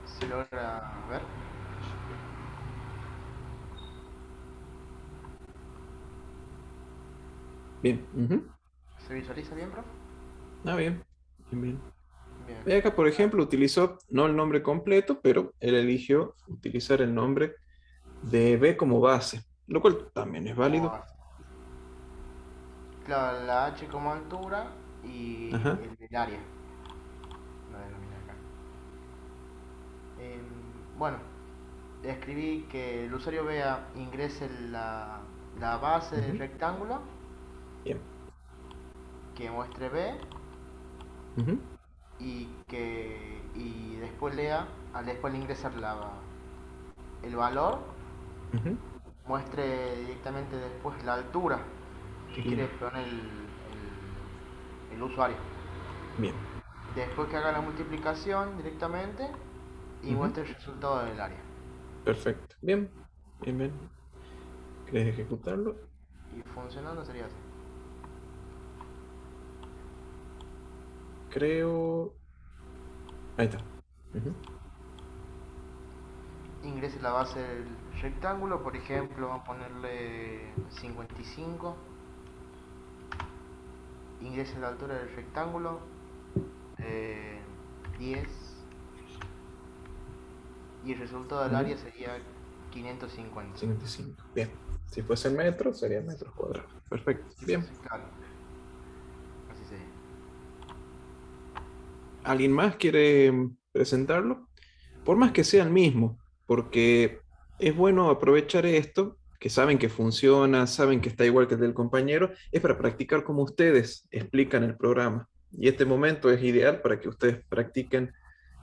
¿Se logra ver? bien. Ujú. ¿Se visualiza bien, profe? Ah, bien. Bien, bien. Bien. Ve acá, por ejemplo, utilizó no el nombre completo, pero él eligió utilizar el nombre de B como base, lo cual también es válido. Claro, la H como altura y Ajá. el área. Lo denominé acá. Bueno, escribí que el usuario vea, ingrese la base del Ujú. rectángulo, Bien. que muestre B Ujú. y después lea, después de ingresar el valor, Ujú. muestre directamente después la altura que Bien. quiere poner el usuario. Bien. Después que haga la multiplicación directamente y Ujú. muestre el resultado del área. Perfecto. Bien. Bien, bien. ¿Querés ejecutarlo? Y funcionando sería así. Creo... Ahí está. Ujú. Ingrese la base del rectángulo, por ejemplo, vamos a ponerle 55. Ingrese la altura del rectángulo, 10. Y el resultado del Ujú. área sería 550. 55. Bien. Si fuese metros, serían metros cuadrados. Perfecto. Bien. Claro. Así sería. ¿Alguien más quiere presentarlo? Por más que sea el mismo, porque es bueno aprovechar esto, que saben que funciona, saben que está igual que el del compañero, es para practicar como ustedes explican el programa. Y este momento es ideal para que ustedes practiquen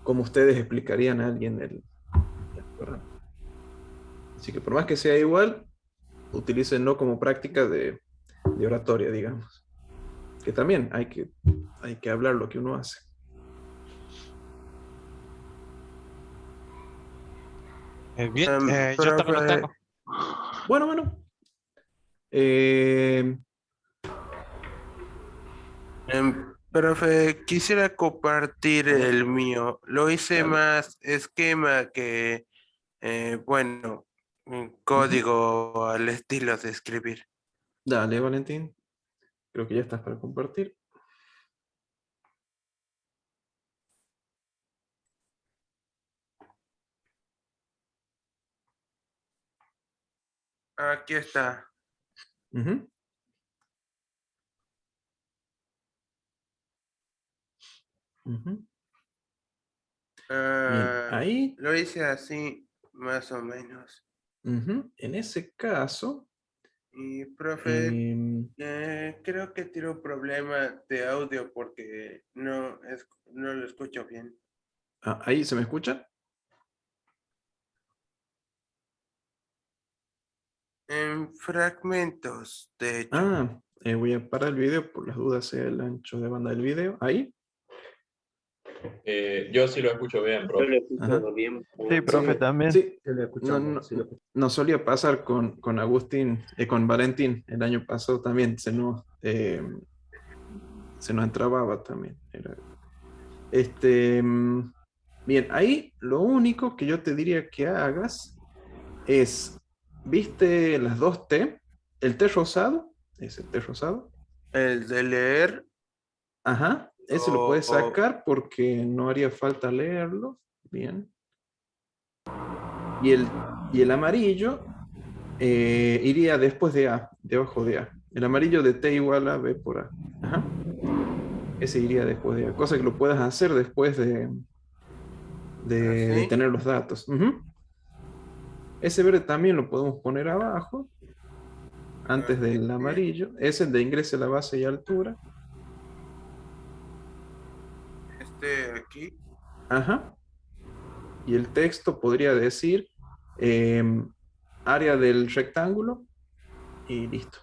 como ustedes explicarían a alguien el programa. Así que por más que sea igual, utilícenlo como práctica de oratoria, digamos. Que también hay que hablar lo que uno hace. Bien, yo también lo tengo. Bueno, bueno. Eh, Profe, quisiera compartir el mío. Lo hice dale. más esquema que, bueno, un Ujú. código al estilo de escribir. Dale, Valentín. Creo que ya estás para compartir. Aquí está. Ujú. Ujú. Bien, ahí, Lo hice así, más o menos. ujú, en ese caso, Y, profe, em, creo que tiene un problema de audio porque no lo escucho bien. ahí se me escucha. En fragmentos, de hecho. Voy a parar el video por las dudas sea el ancho de banda del video. Ahí. Yo sí lo escucho bien, profe. Ajá. Sí, profe, también. Sí, nos solía pasar con Agustín, con Valentín el año pasado también, se nos entrababa también. Bien, ahí lo único que yo te diría que hagas es, ¿viste las dos T? El T rosado, es el T rosado. El de leer. Ajá, ese lo puedes sacar porque no haría falta leerlo. Bien. Y el amarillo iría después de A, debajo de A. El amarillo de T igual a B por A. Ajá. Ese iría después de A. Cosa que lo puedas hacer después de ¿Así? tener los datos. Ujú. Ese verde también lo podemos poner abajo, antes del amarillo. Es el de ingrese a la base y altura. Este aquí. Ajá. Y el texto podría decir área del rectángulo y listo.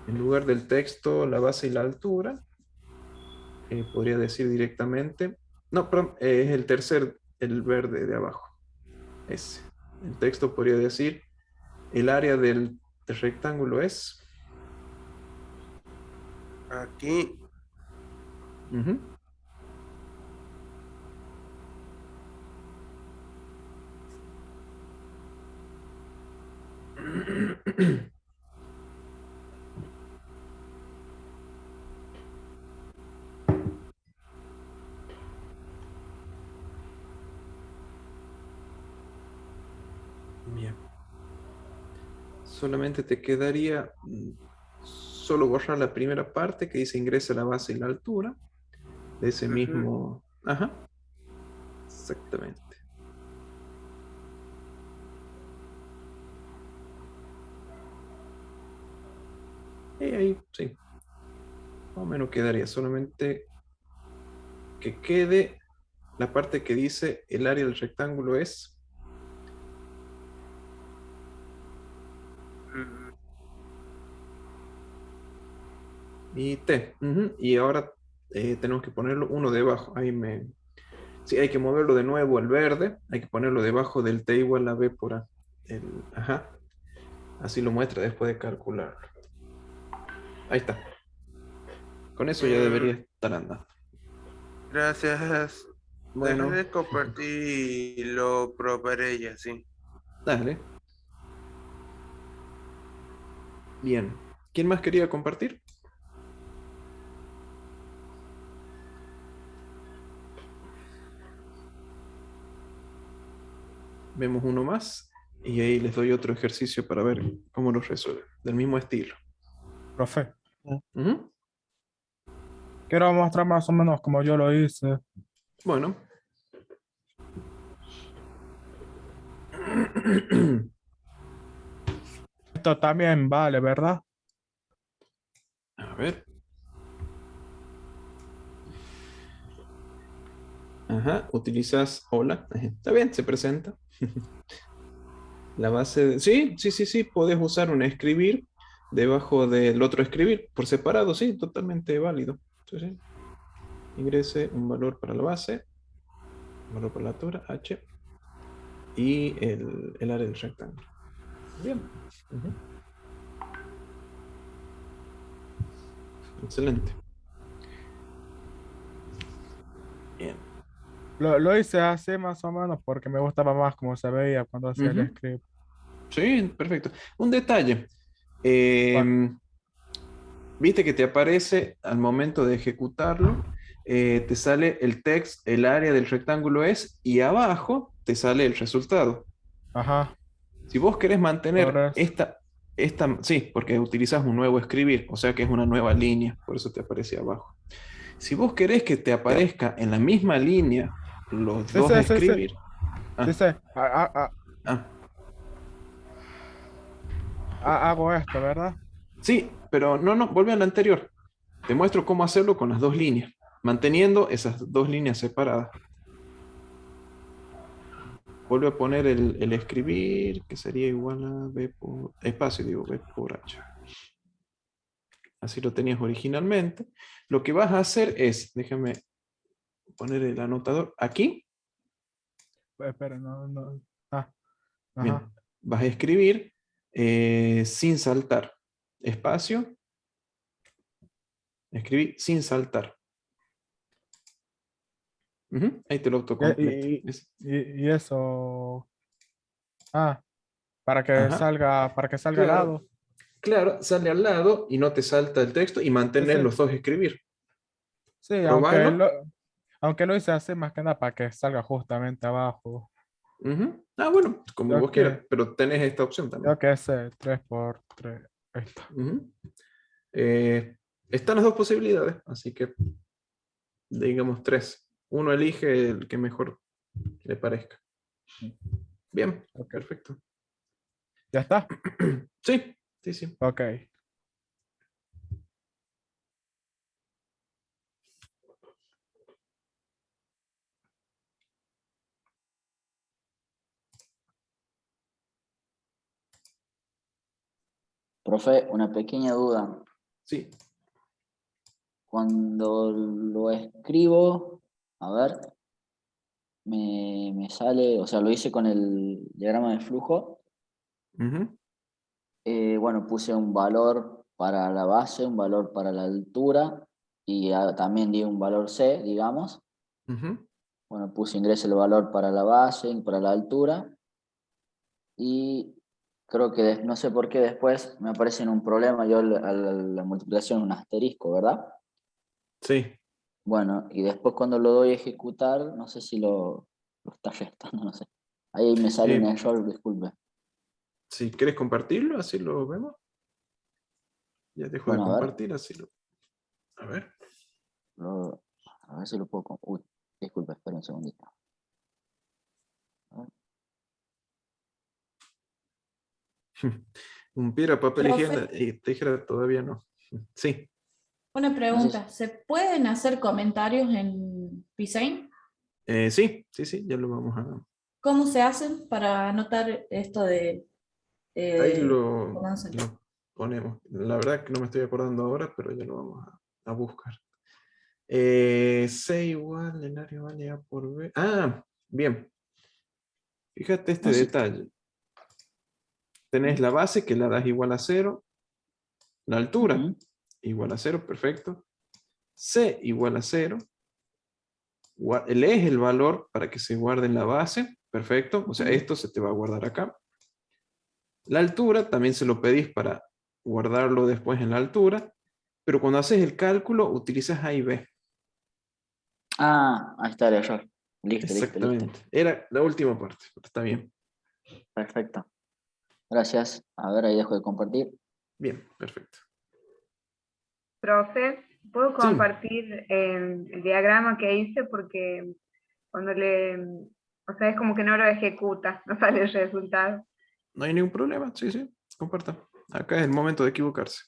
En lugar del texto, la base y la altura. podría decir directamente, no, perdón, es el tercer, el verde de abajo. Ese. El texto podría decir, el área del rectángulo es... Aquí. Ujú. Bien. Solamente te quedaría solo borrar la primera parte que dice ingresa la base y la altura de ese mismo... Ajá. Exactamente. Y ahí, sí. Más o menos quedaría. Solamente que quede la parte que dice el área del rectángulo es... Y T. Ujú. Y ahora tenemos que ponerlo uno debajo. Ahí me... Sí, hay que moverlo de nuevo al verde. Hay que ponerlo debajo del T igual a B por A. Ajá. Así lo muestra después de calcularlo. Ahí está. Con eso ya debería estar andando. Gracias. Bueno. Deja de compartir y lo probaré y así. Dale. Bien. ¿Quién más quería compartir? Vemos uno más y ahí les doy otro ejercicio para ver cómo lo resuelven. Del mismo estilo. Profe, Ujú. quiero mostrar más o menos como yo lo hice. Bueno. Esto también vale, ¿verdad? A ver. Ajá, utilizas hola. Ajá, está bien, se presenta. La base de... Sí, sí, sí, sí, puedes usar un escribir debajo del otro escribir por separado, sí, totalmente válido. Sí, sí. Ingrese un valor para la base, un valor para la altura, H, y el área del rectángulo. Bien. Ujú. Excelente. Bien. Lo hice así más o menos porque me gustaba más como se veía cuando hacía el Ujú. script. Sí, perfecto. Un detalle. ¿Cuál? Viste que te aparece al momento de ejecutarlo, te sale el text, el área del rectángulo es, y abajo te sale el resultado. Ajá, Si vos querés por mantener eso. sí, porque utilizas un nuevo escribir, o sea que es una nueva línea, por eso te aparece abajo. Si vos querés que te aparezca en la misma línea los Sí, dos sí, sí, sí. escribir, Sí, ah, sí. ah, Hago esto, ¿verdad? sí, pero no, vuelve a la anterior. Te muestro cómo hacerlo con las dos líneas, manteniendo esas dos líneas separadas. Vuelve a poner el escribir, que sería igual a B por espacio, digo, B por H. Así lo tenías originalmente. Lo que vas a hacer es, déjame poner el anotador aquí. Espera, no, no. Ah, Bien, ajá. vas a escribir sin saltar. Espacio. Escribí sin saltar. Ujú, ahí te lo autocompleta. Y eso. Ah, Ajá, para que salga al claro, lado. claro, sale al lado y no te salta el texto y Sí, mantener sí. los dos escribir. Sí, Probalo. aunque lo hice así más que nada para que salga justamente abajo. Ujú. Ah, bueno, como Yo vos quieras, que, pero tenés esta opción también. yo que sé, 3 por 3. Ahí está. Ujú. Están las dos posibilidades, así que digamos tres. Uno elige el que mejor le parezca. Bien, Ok. perfecto. ¿Ya está? Sí, sí, sí. Ok. Profe, una pequeña duda. Sí. cuando lo escribo, a ver, me sale, o sea, lo hice con el diagrama de flujo. Ujú, Bueno, puse un valor para la base, un valor para la altura y también di un valor C, digamos. ujú. Bueno, puse ingreso el valor para la base y para la altura. Y creo que no sé por qué después me aparece en un problema yo la multiplicación un asterisco, ¿verdad? Sí. Bueno, y después cuando lo doy a ejecutar, no sé si lo está restando, no sé. Ahí me sale un Eh, error, disculpe. si quieres compartirlo, así lo vemos. Ya dejo de Bueno, a ver, compartir, así lo... A ver. a ver si lo puedo... Uy, disculpe, espera un segundito. A ver. Un piedra, papel Profe, y tijera todavía no. Sí. una No sé si- pregunta. ¿Se pueden hacer comentarios en Pisain? Sí, sí, sí, ya lo vamos a... ¿Cómo se hacen para anotar esto de... Ahí ¿cómo hacer? lo ponemos. La verdad que no me estoy acordando ahora, pero ya lo vamos a buscar. C igual, el área vale A por B. Ah, bien. Fíjate este no sé. detalle. Tenés la base que la das igual a 0. La altura Ujú. igual a 0, perfecto. C igual a 0. Lees el valor para que se guarde en la base, perfecto. O sea, esto se te va a guardar acá. La altura también se lo pedís para guardarlo después en la altura, pero cuando haces el cálculo utilizas A y B. Ah, ahí está el error. Listo, listo, listo. Exactamente. Era la última parte, pero está bien. Perfecto. Gracias. A ver, ahí dejo de compartir. Bien, perfecto. Profe, ¿puedo Sí, compartir el diagrama que hice? Porque cuando o sea, es como que no lo ejecuta, no sale el resultado. no hay ningún problema. Sí, sí, comparta. Acá es el momento de equivocarse.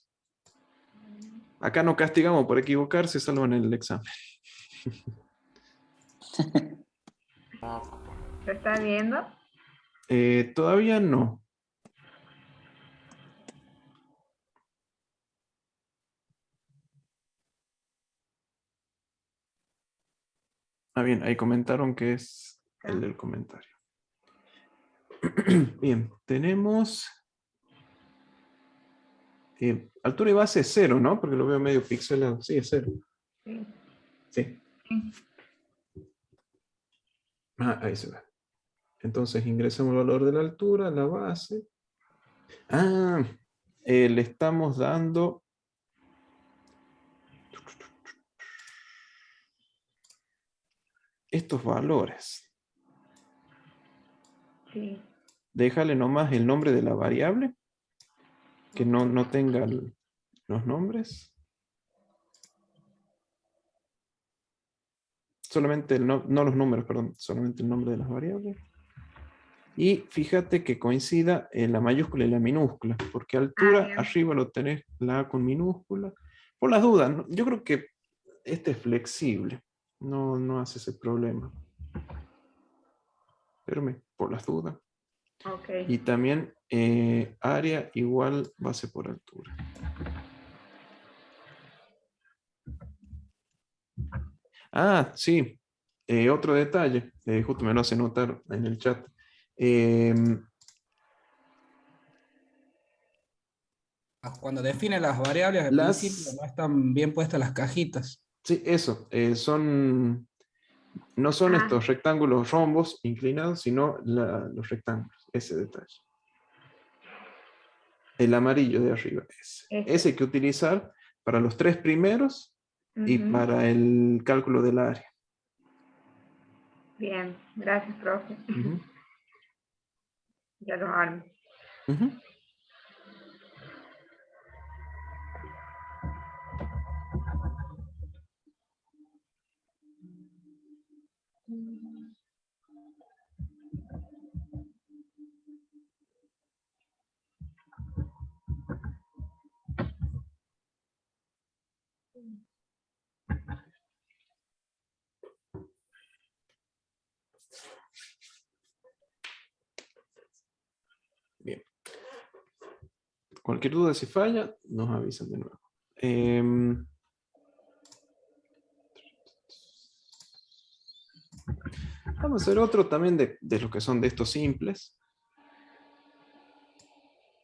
Acá no castigamos por equivocarse, salvo en el examen. ¿Lo está viendo? Todavía no. Ah, bien, ahí comentaron que es el del comentario. Bien, tenemos altura y base es 0, ¿no? Porque lo veo medio pixelado. Sí, es 0. Sí. Sí. Ah, ahí se ve. Entonces ingresamos el valor de la altura, la base. Ah, le estamos dando estos valores. Sí. Déjale nomás el nombre de la variable, que no tenga los nombres. Solamente no los números, perdón, solamente el nombre de las variables. Y fíjate que coincida la mayúscula y la minúscula, porque altura bien. arriba lo tenés la A con minúscula. Por las dudas, yo creo que este es flexible, no hace ese problema. Pero por las dudas. Ok. Y también área igual base por altura. Ah, sí. Otro detalle, justo me lo hace notar en el chat. Cuando define las variables al principio no están bien puestas las cajitas. Sí, eso. No son estos rectángulos rombos inclinados, sino los rectángulos. Ese detalle. El amarillo de arriba. Ese hay que utilizar para los 3 primeros y para el cálculo del área. Bien, gracias, profe. Ujú, Ya los armo. ujú. Bien. Cualquier duda si falla, nos avisan de nuevo. Vamos a hacer otro también de los que son de estos simples.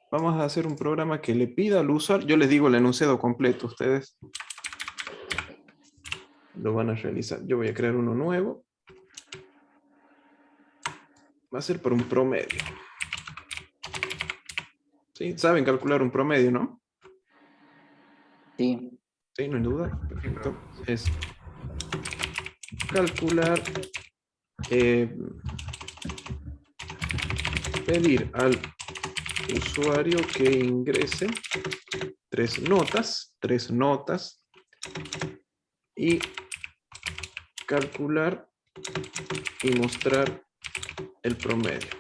Vamos a hacer un programa que le pida al usuario, yo les digo el enunciado completo, ustedes lo van a realizar. Yo voy a crear uno nuevo. Va a ser por un promedio. ¿Sí? ¿Saben calcular un promedio, no? Sí. Sí, no hay duda. Perfecto. Es calcular, pedir al usuario que ingrese tres notas y calcular y mostrar el promedio.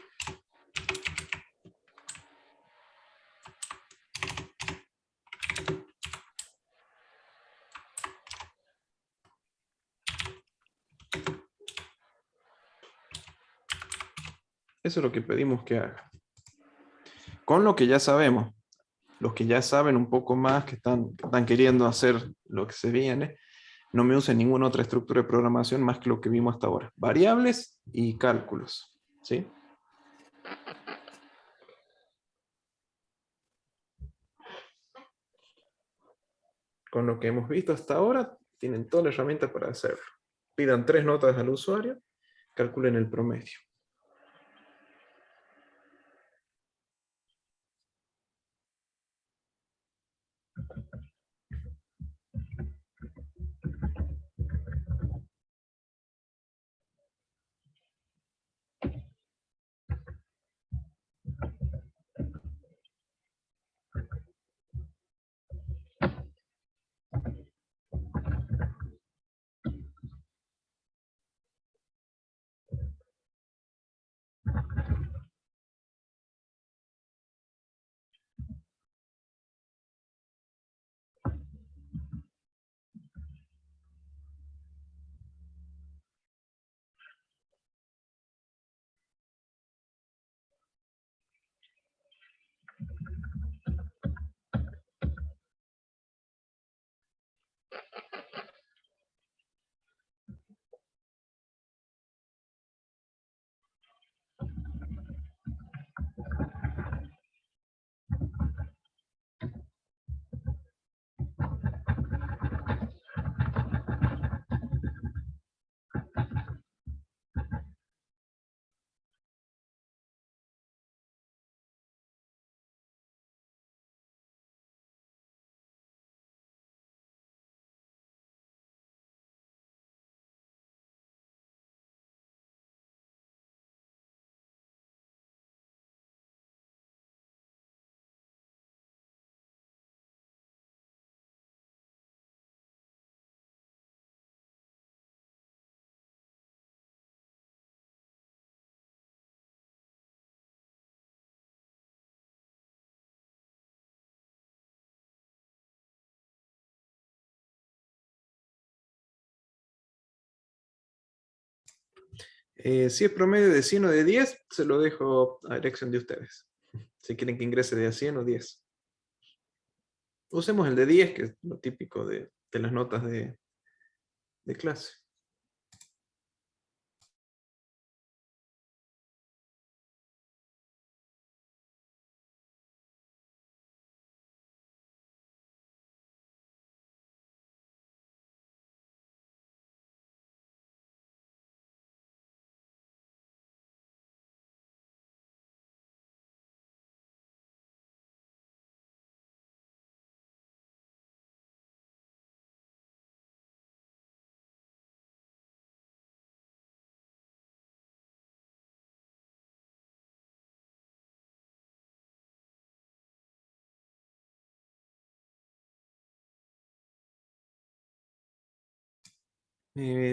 Eso es lo que pedimos que haga. Con lo que ya sabemos, los que ya saben un poco más, que están queriendo hacer lo que se viene, no me usen ninguna otra estructura de programación más que lo que vimos hasta ahora. Variables y cálculos. ¿Sí? Con lo que hemos visto hasta ahora, tienen toda la herramienta para hacerlo. Pidan 3 notas al usuario, calculen el promedio. Si es promedio de 100 o de 10, se lo dejo a elección de ustedes. Si quieren que ingrese de a 100 o 10. Usemos el de 10, que es lo típico de las notas de clase.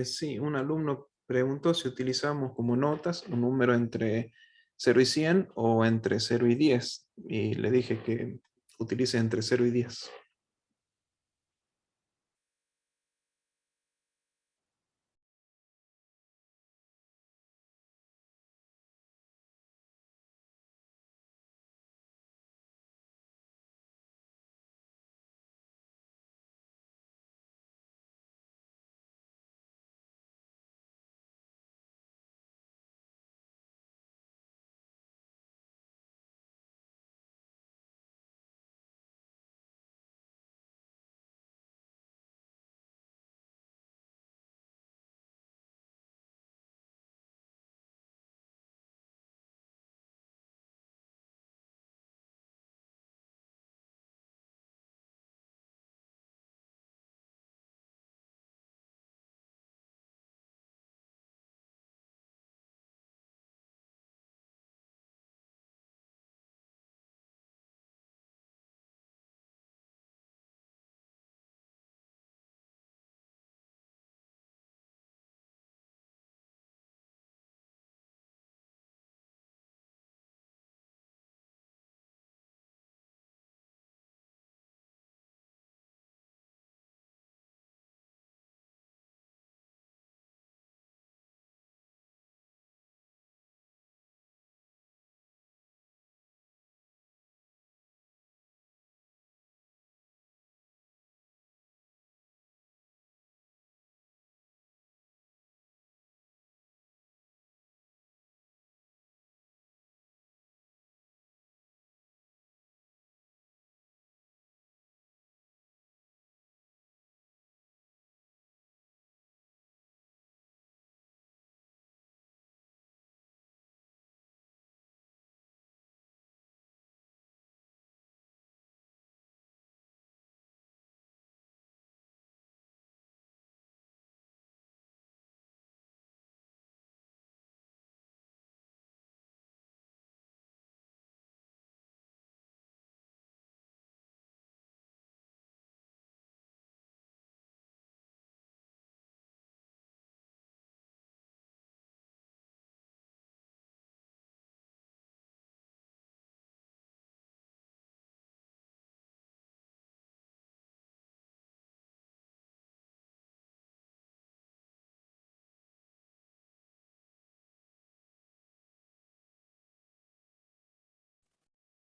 Sí, un alumno preguntó si utilizamos como notas un número entre 0 y 100 o entre 0 y 10. Y le dije que utilice entre 0 y 10.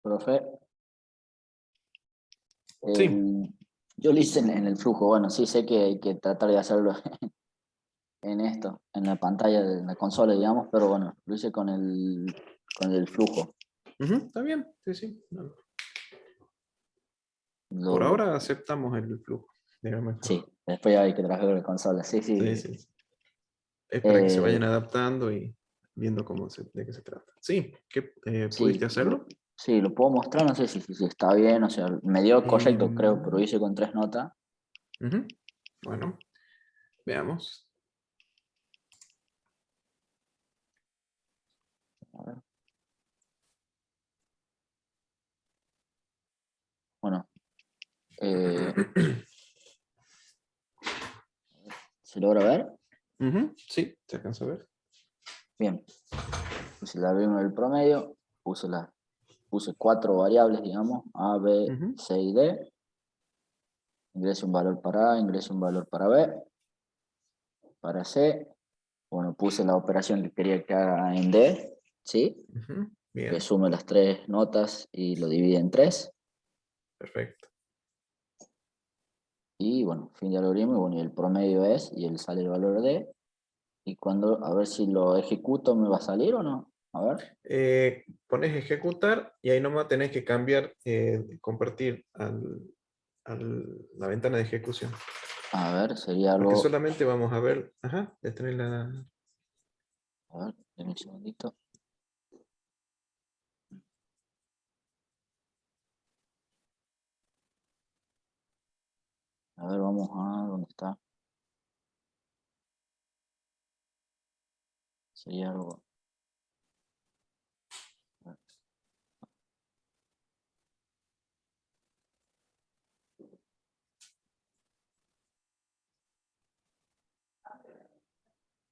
Profe. Sí. Yo lo hice en el flujo. Bueno, sí sé que hay que tratar de hacerlo en esto, en la pantalla de la consola, digamos, pero bueno, lo hice con el flujo. Está bien, sí, sí. No. Por Lo- ahora aceptamos el flujo. Dígame. Sí, después ya hay que trabajar con la consola. Sí, sí. Sí, sí. Es para que se vayan Eh, adaptando y viendo de qué se trata. Sí, ¿qué, sí, ¿pudiste hacerlo? sí, lo puedo mostrar, no sé si está bien, o sea, me dio correcto, creo, pero Em, hice con 3 notas. Ujú. Bueno, veamos. A ver. Bueno, eh, ¿se logra ver? Sí, se alcanza a ver. Bien, puse la primera del promedio, puse 4 variables, digamos, A, B, C y D. Ingreso un valor para A, ingreso un valor para B, para C. Bueno, puse la operación que quería que haga en D, ¿sí? Bien. Que sume las 3 notas y lo divide en 3. Perfecto. Y bueno, fin de algoritmo, y bueno, y el promedio es, y él sale el valor D. Y cuando, a ver si lo ejecuto, ¿me va a salir o no? A ver. Pones ejecutar y ahí nomás tenés que cambiar, compartir la ventana de ejecución. A ver, sería Porque algo. solamente vamos a ver, detener la... A ver, denme un segundito. A ver, vamos a. ¿Dónde está? Sería algo.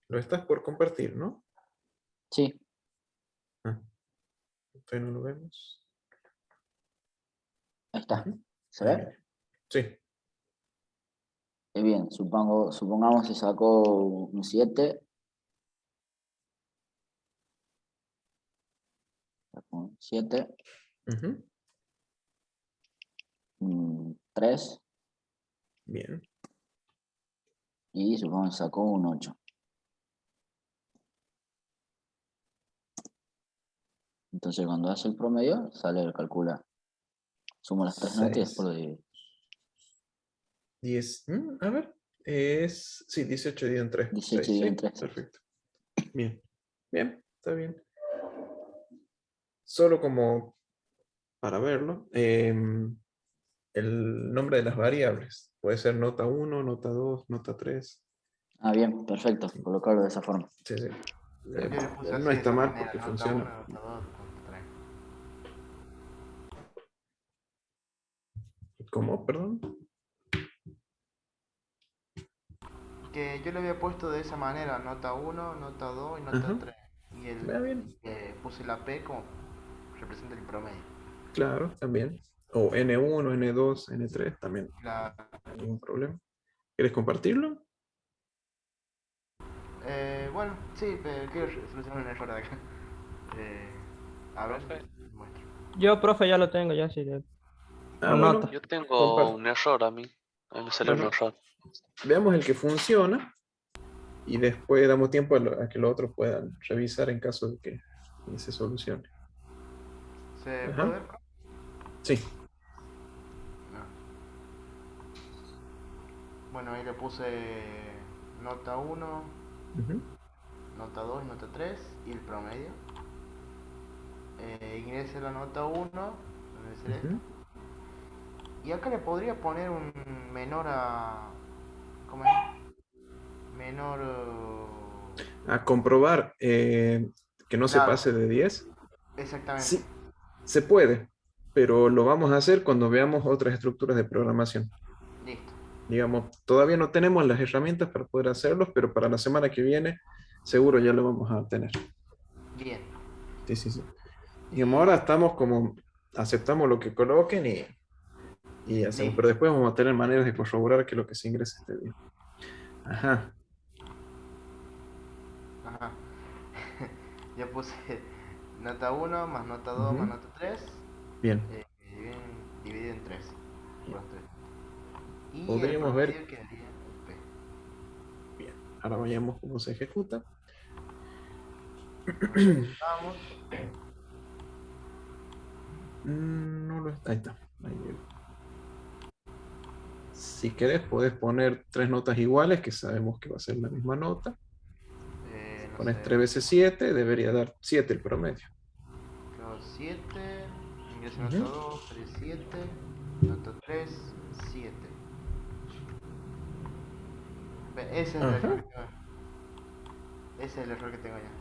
Lo estás por compartir, ¿no? Sí. Todavía no lo vemos. Ahí está. ¿Se Ahí ve? viene. Sí. Bien, supongamos que sacó un 7. Sacó un 7. 3. Bien. Y supongamos que sacó un 8. Entonces cuando hace el promedio, sale, calcula. Sumo las 3 notas y después lo divide. 10. A ver. Sí, 18 dividido en 3. 18 6. dividido Sí, en 3. perfecto. Bien. Bien, está bien. Solo como para verlo, el nombre de las variables. Puede ser nota 1, nota 2, nota 3. Ah, bien, perfecto. Colocarlo de esa forma. Sí, sí. Yo le puse así No de está esa mal manera, porque nota funciona. 1, nota 2, nota 3. ¿Cómo? Perdón. Que yo le había puesto de esa manera, nota 1, nota 2 y nota 3. Y Bien. puse la P como representa el promedio. Claro, también. O N1, N2, N3 también. Claro. Ningún problema. ¿Quieres compartirlo? Bueno, sí, pero quiero solucionar un error de acá. A ver, muestro. Yo, profe, ya lo tengo, ya sí. Ah, bueno. Yo tengo un error a mí. A mí me salió un error. Veamos el que funciona y después damos tiempo a que los otros puedan revisar en caso de que se solucione. ¿Se Ajá. puede ver? Sí. No. Bueno, ahí le puse nota 1, nota 2 y nota 3 y el promedio. Ingrese la nota 1, y acá le podría poner un menor a... ¿Cómo es? Menor... A comprobar que no se Claro. pase de 10. Exactamente. Sí, se puede, pero lo vamos a hacer cuando veamos otras estructuras de programación. Listo. Digamos, todavía no tenemos las herramientas para poder hacerlos, pero para la semana que viene seguro ya lo vamos a tener. Bien. Sí, sí, sí. Digamos, ahora estamos como, aceptamos lo que coloquen y hacemos, pero después vamos a tener maneras de corroborar que lo que se ingrese esté bien. Ajá. Ya puse nota 1 más nota 2 más nota 3 Bien. Dividido en 3. Los 3. Y Podríamos el ver. promedio quedaría en P. Bien. Ahora veamos cómo se ejecuta. Ejecutamos. No lo está. Ahí está. Ahí llegó. Si querés, podés poner 3 notas iguales, que sabemos que va a ser la misma nota. No Pones sé. 3 veces 7, debería dar 7 el promedio. Claro, 7. Ingreso nota 2, 3, 7. Nota 3, 7. Ese es el error que tengo. Ese es el error que tengo ya.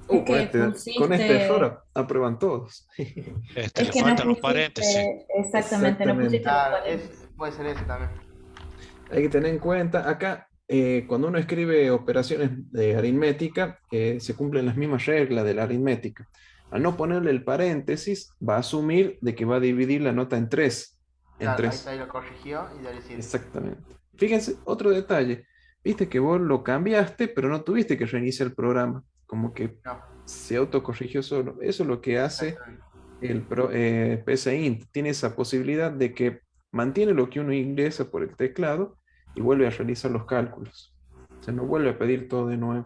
Es que Con este error pusiste- aprueban todos. Es que no pusiste, exactamente, no pusiste los Claro, paréntesis. puede ser ese también. Hay que tener en cuenta, acá, cuando uno escribe operaciones de aritmética, se cumplen las mismas reglas de la aritmética. Al no ponerle el paréntesis, va a asumir de que va a dividir la nota en 3. Claro, ahí está, ahí lo corrigió y dale 7. Exactamente. Fíjense, otro detalle. Viste que vos lo cambiaste, pero no tuviste que reiniciar el programa. Como que No. se autocorrigió solo. Eso es lo que hace el PSINT. Tiene esa posibilidad de que mantiene lo que uno ingresa por el teclado y vuelve a realizar los cálculos. O sea, no vuelve a pedir todo de nuevo.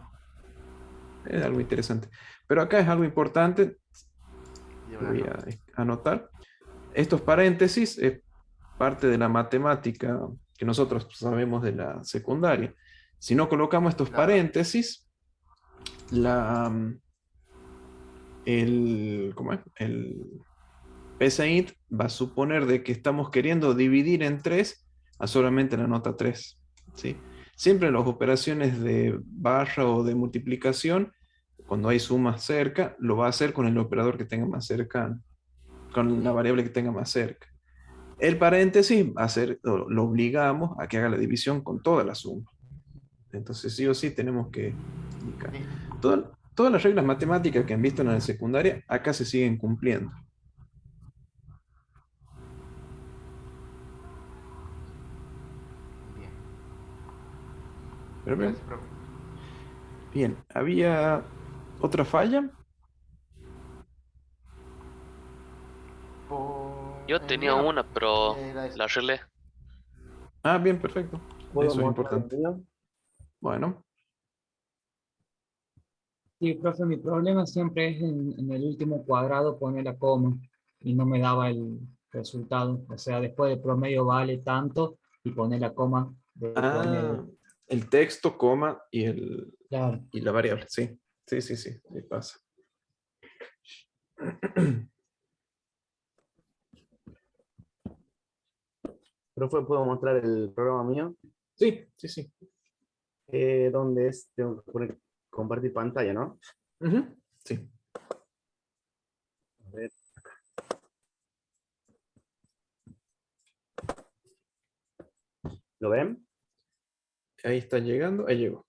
Es algo interesante. Pero acá es algo importante. Voy a anotar. Estos paréntesis es parte de la matemática que nosotros sabemos de la secundaria. Si no colocamos estos paréntesis, ¿cómo es? El PSINT va a suponer de que estamos queriendo dividir en 3 a solamente la nota 3. ¿Sí? Siempre en las operaciones de barra o de multiplicación, cuando hay sumas cerca, lo va a hacer con el operador que tenga más cercano, con la variable que tenga más cerca. El paréntesis va a ser, lo obligamos a que haga la división con toda la suma. Entonces sí o sí tenemos que indicar. Todas las reglas matemáticas que han visto en la secundaria, acá se siguen cumpliendo. Bien. Pero bien. Gracias, profe. Bien, ¿había otra falla? Yo tenía una, pero la arreglé. Ah, bien, perfecto. ¿Puedo Eso es mostrar el importante. mío? Bueno, Sí, profe, mi problema siempre es en el último cuadrado poner la coma y no me daba el resultado. O sea, después del promedio vale tanto y poner la coma de promedio. el texto, coma y Claro. y la variable, sí. Sí, pasa. Profe, ¿puedo mostrar el programa mío? Sí. ¿Dónde es? Tengo que poner compartir pantalla, ¿no? Sí. A ver. ¿Lo ven? Ahí está llegando, ahí llegó.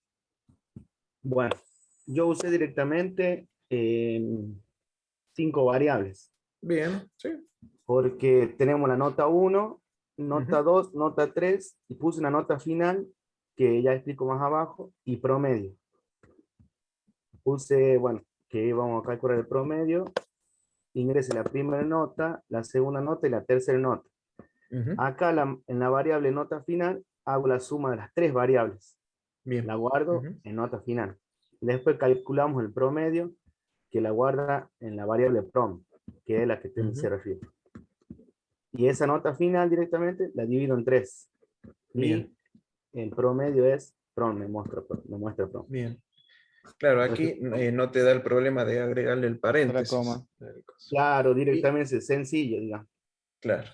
Bueno, yo usé directamente 5 variables. Bien, sí. Porque tenemos la nota 1, nota 2, nota 3, y puse una nota final, que ya explico más abajo, y promedio. Puse, bueno, que vamos a calcular el promedio, ingrese la primera nota, la segunda nota y la tercera nota. Acá en la variable nota final, hago la suma de las 3 variables. Bien. La guardo en nota final. Después calculamos el promedio, que la guarda en la variable prom, que es la que se refiere. Y esa nota final directamente la divido en 3. Bien. Y el promedio es prom, me muestra prom. Bien. Claro, aquí no te da el problema de agregarle el paréntesis. coma. Claro, directamente es sencillo, digamos. Claro.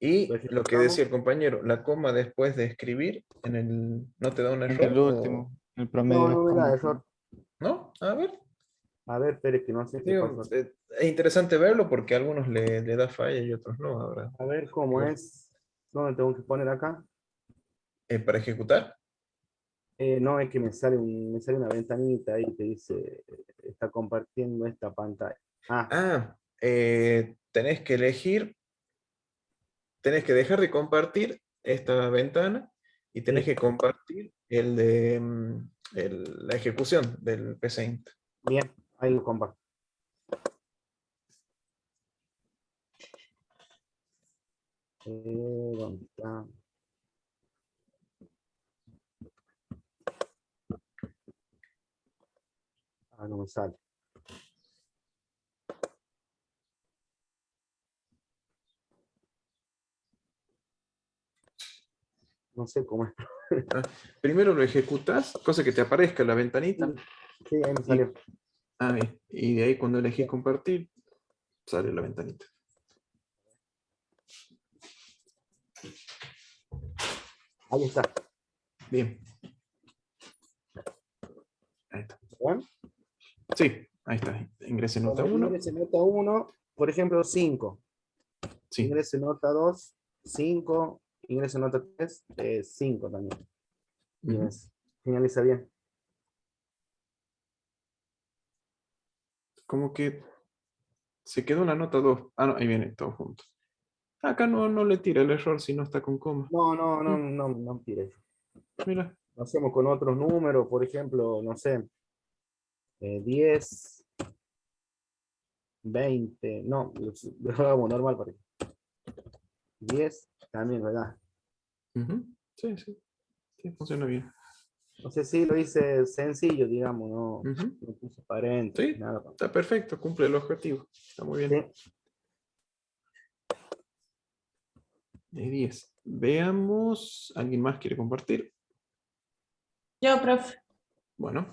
Y lo que decía el compañero, la coma después de escribir, ¿no te da un error? El último, el promedio. No me da error. ¿No? A ver. A ver, espere que no sé qué Digo, pasa. es interesante verlo porque a algunos le da falla y otros no. Ahora, A ver cómo es. ¿Dónde tengo que poner acá? ¿Para ejecutar? No, es que me sale una ventanita ahí que dice, está compartiendo esta pantalla. Tenés que elegir, tenés que dejar de compartir esta ventana y tenés que compartir el de la ejecución del PSINT. Bien, ahí lo comparto. ¿Dónde está? Ah, no me sale. No sé cómo es. Primero lo ejecutas, cosa que te aparezca la ventanita. Sí, ahí me salió. Bien. Y de ahí cuando elegís compartir, sale la ventanita. Ahí está. Bien. Ahí está. ¿Bien? Sí, ahí está. Ingrese nota 1. Ingrese nota 1, por ejemplo, 5. Sí. Ingrese nota 2, 5. Ingrese nota 3, 5 también. Bien. Finaliza bien. Como que se quedó una nota 2. Ah, no, ahí viene todo junto. Acá no le tira el error si no está con coma. No tires. Mira. Lo hacemos con otros números, por ejemplo, no sé, 10, 20, no, lo hagamos normal para 10, también, ¿verdad? Sí, funciona bien. No sé si lo hice sencillo, digamos, no puse paréntesis, Sí, nada. está perfecto, cumple el objetivo. Está muy bien. Sí. De 10. Veamos, ¿alguien más quiere compartir? Yo, profe. Bueno.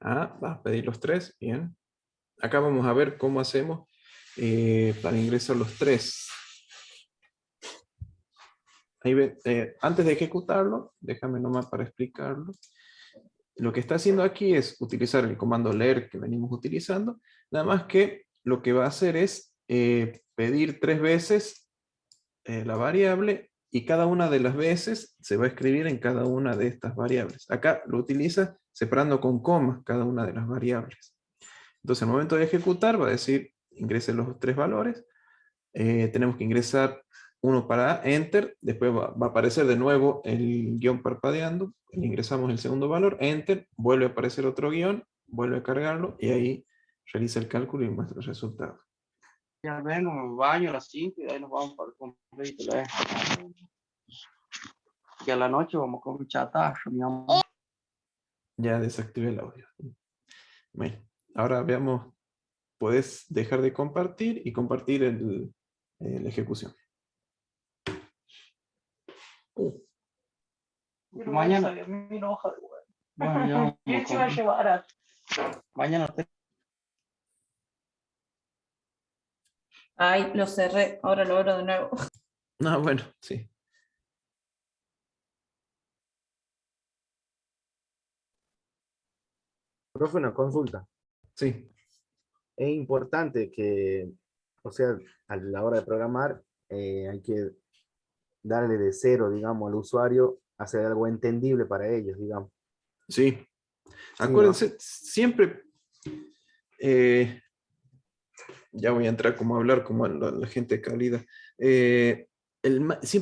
Va a pedir los 3, bien. Acá vamos a ver cómo hacemos para ingresar los 3. Ahí ven, antes de ejecutarlo, déjame nomás para explicarlo. Lo que está haciendo aquí es utilizar el comando leer que venimos utilizando, nada más que lo que va a hacer es pedir 3 veces la variable y cada una de las veces se va a escribir en cada una de estas variables. Acá lo utiliza separando con comas cada una de las variables. Entonces al momento de ejecutar va a decir ingrese los 3 valores, tenemos que ingresar uno para Enter, después va a aparecer de nuevo el guión parpadeando, ingresamos el segundo valor, Enter, vuelve a aparecer otro guión, vuelve a cargarlo y ahí realiza el cálculo y muestra el resultado. Ya vengo, me baño a las 5 y de ahí nos vamos para el completo. Y a la noche vamos con un chatazo, mi amor. Ya desactivé el audio. Bueno, ahora veamos, puedes dejar de compartir y compartir la ejecución. Mañana. Bueno, ya. ¿Quién se va a llevar? Mañana te... Ay, lo cerré. Ahora lo abro de nuevo. No, bueno, sí. Profe, una consulta. Sí. Es importante que, o sea, a la hora de programar, hay que darle de cero, digamos, al usuario, hacer algo entendible para ellos, digamos. Sí. Acuérdense, siempre, ya voy a entrar como a hablar como la gente cálida, siempre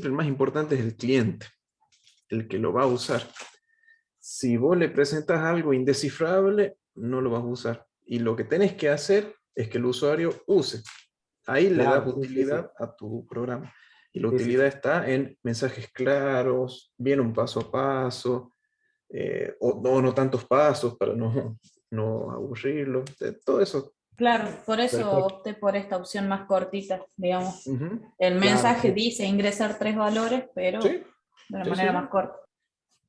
el más importante es el cliente, el que lo va a usar. Si vos le presentas algo indescifrable, no lo vas a usar. Y lo que tenés que hacer es que el usuario use. Ahí le das utilidad a tu programa. Y la utilidad está en mensajes claros, bien un paso a paso, o no tantos pasos para no aburrirlo. Todo eso. Claro, por eso Perfecto. opté por esta opción más cortita, digamos. Ujú. El mensaje Claro, sí. dice ingresar 3 valores, pero de una manera más corta.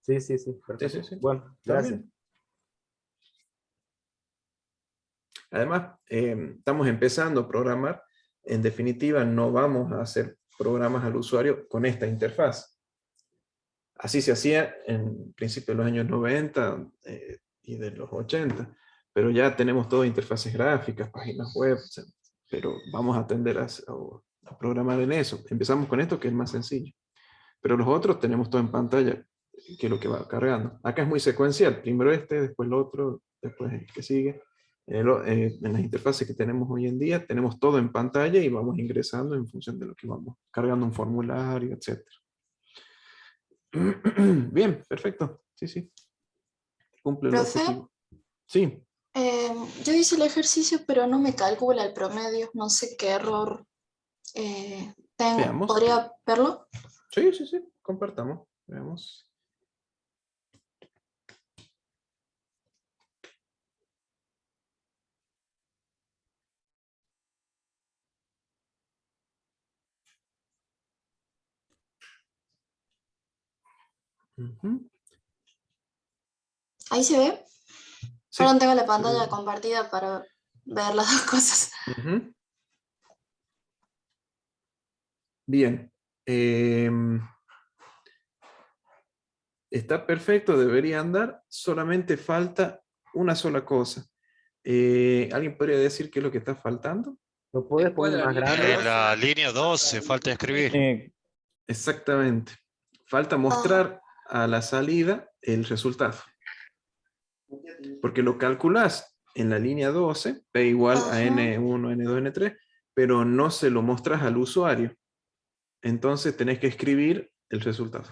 Sí, perfecto. Sí. Bueno, gracias. También. Además, estamos empezando a programar. En definitiva, no vamos a hacer programas al usuario con esta interfaz. Así se hacía en principio de los años 90 y de los 80, pero ya tenemos todo interfaces gráficas, páginas web, pero vamos a tender a programar en eso. Empezamos con esto que es más sencillo, pero los otros tenemos todo en pantalla, que es lo que va cargando. Acá es muy secuencial, primero este, después el otro, después el que sigue. En las interfaces que tenemos hoy en día, tenemos todo en pantalla y vamos ingresando en función de lo que vamos cargando un formulario, etc. Bien, perfecto. Sí. Cumple el Profe, objetivo. Sí, Yo hice el ejercicio, pero no me calcula el promedio. No sé qué error tengo. veamos. ¿Podría verlo? Sí, compartamos. Veamos. Ujú. ¿Ahí se ve? Sí. Perdón, tengo la pantalla compartida para ver las dos cosas. Ujú. Bien. Está perfecto, debería andar. Solamente falta una sola cosa. ¿Alguien podría decir qué es lo que está faltando? ¿Lo puedes poner más grande? En la línea 12 falta escribir. Exactamente. Falta mostrar a la salida el resultado. Porque lo calculas en la línea 12, P igual a N1, N2, N3, pero no se lo mostras al usuario. Entonces tenés que escribir el resultado.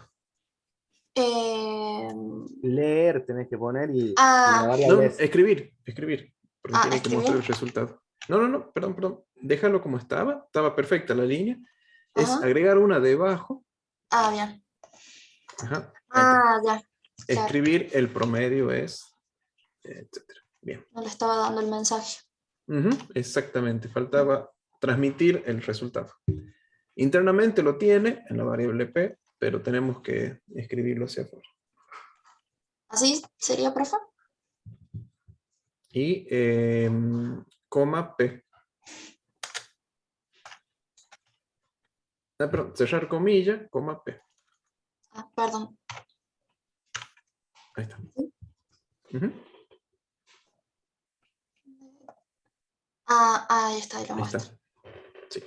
Leer tenés que poner y Ah. la variable es. Escribir, porque tiene que ¿escribir? mostrar el resultado. No, perdón. Déjalo como estaba perfecta la línea. Es agregar una debajo. Ah, bien. Ajá. Ah, ya. Claro. Escribir el promedio es, etcétera. Bien. No le estaba dando el mensaje. Exactamente, faltaba transmitir el resultado. Internamente lo tiene en la variable P, pero tenemos que escribirlo hacia afuera. ¿Así sería, profe? Y coma P. Perdón, cerrar comilla, coma P. Ah, perdón. Ahí está. Ahí está, ahí lo Ahí muestro. está. Sí.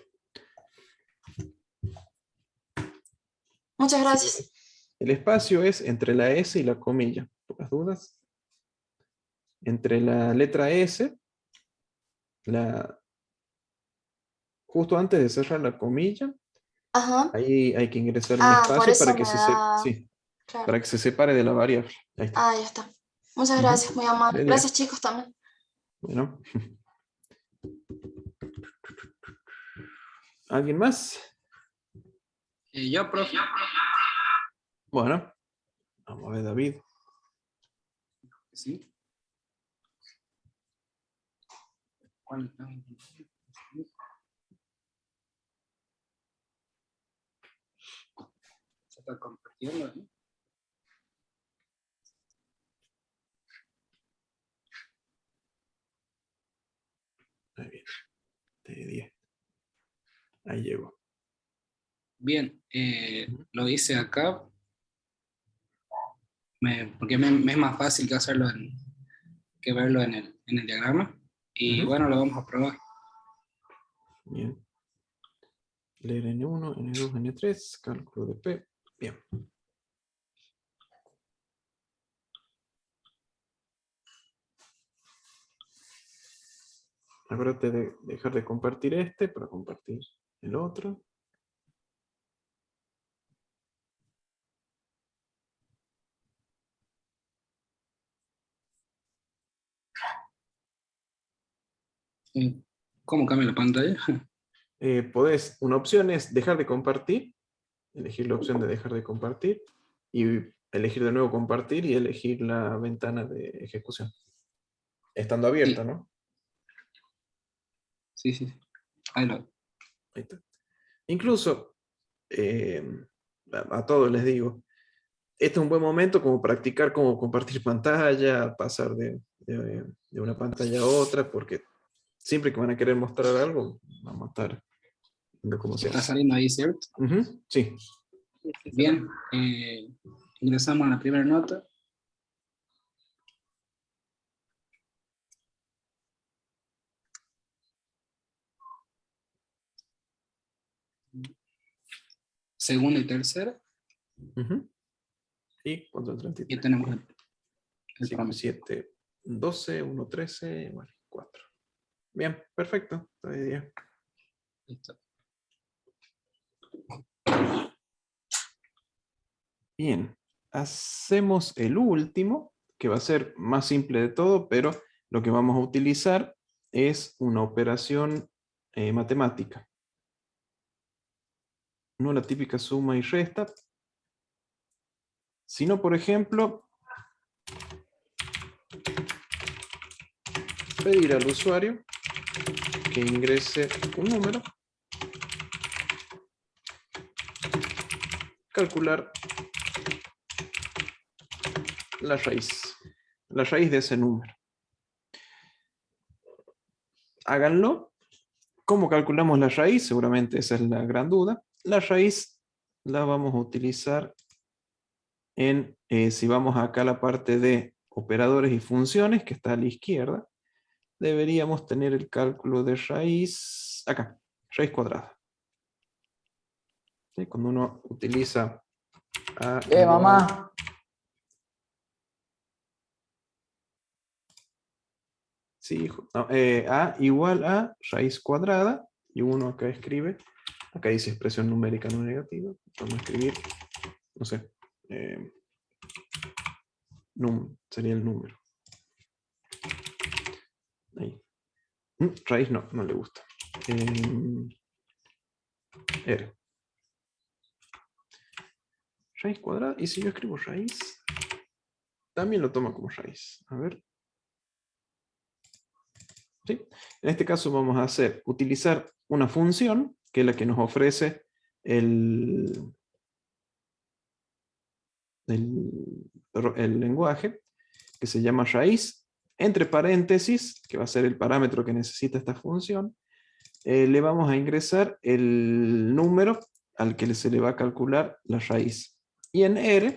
Muchas gracias. El espacio es entre la S y la comilla. ¿Por las dudas? Entre la letra S, justo antes de cerrar la comilla, ahí hay que ingresar un por espacio eso para que me da... Claro. para que se separe de la variable. Ahí está. Ahí está. Muchas gracias, muy amable. De Gracias, día. chicos, también. Bueno. ¿Alguien más? Yo, profe. Bueno, vamos a ver, David. Sí. ¿Cuál? Se está compartiendo, ¿no? Muy bien. De 10. Ahí llegó. Bien, lo hice acá porque me es más fácil que hacerlo que verlo en el diagrama. Y bueno, lo vamos a probar. Bien. Leer N1, N2, N3, cálculo de P. Bien. Acuérdate de dejar de compartir este para compartir el otro. ¿Cómo cambia la pantalla? Una opción es dejar de compartir, elegir la opción de dejar de compartir, y elegir de nuevo compartir y elegir la ventana de ejecución. Estando abierta, ¿no? Sí. Ahí está. Incluso, a todos les digo, este es un buen momento como practicar cómo compartir pantalla, pasar de una pantalla a otra, porque siempre que van a querer mostrar algo, vamos a estar viendo cómo se hace. Está saliendo ahí, ¿cierto? Sí. Bien, ingresamos a la primera nota. Segunda y tercera. Y control 33. Y tenemos el 5, 7, 12, 1, 13, bueno, 4. Bien, perfecto. Todavía. Listo. Bien, hacemos el último, que va a ser más simple de todo, pero lo que vamos a utilizar es una operación matemática. No la típica suma y resta, sino, por ejemplo, pedir al usuario que ingrese un número, calcular la raíz de ese número. Háganlo. ¿Cómo calculamos la raíz? Seguramente esa es la gran duda. La raíz la vamos a utilizar en, si vamos acá a la parte de operadores y funciones, que está a la izquierda, deberíamos tener el cálculo de raíz, acá, raíz cuadrada. ¿Sí? Cuando uno utiliza a igual, Mamá. Sí, hijo. No, a igual a raíz cuadrada, y uno acá escribe, acá dice expresión numérica no negativa, vamos a escribir, no sé, sería el número. Ahí. Raíz no le gusta. R. Raíz cuadrada, y si yo escribo raíz, también lo toma como raíz. A ver. ¿Sí? En este caso vamos a utilizar una función, que es la que nos ofrece el lenguaje, que se llama raíz, entre paréntesis, que va a ser el parámetro que necesita esta función, le vamos a ingresar el número al que se le va a calcular la raíz. Y en R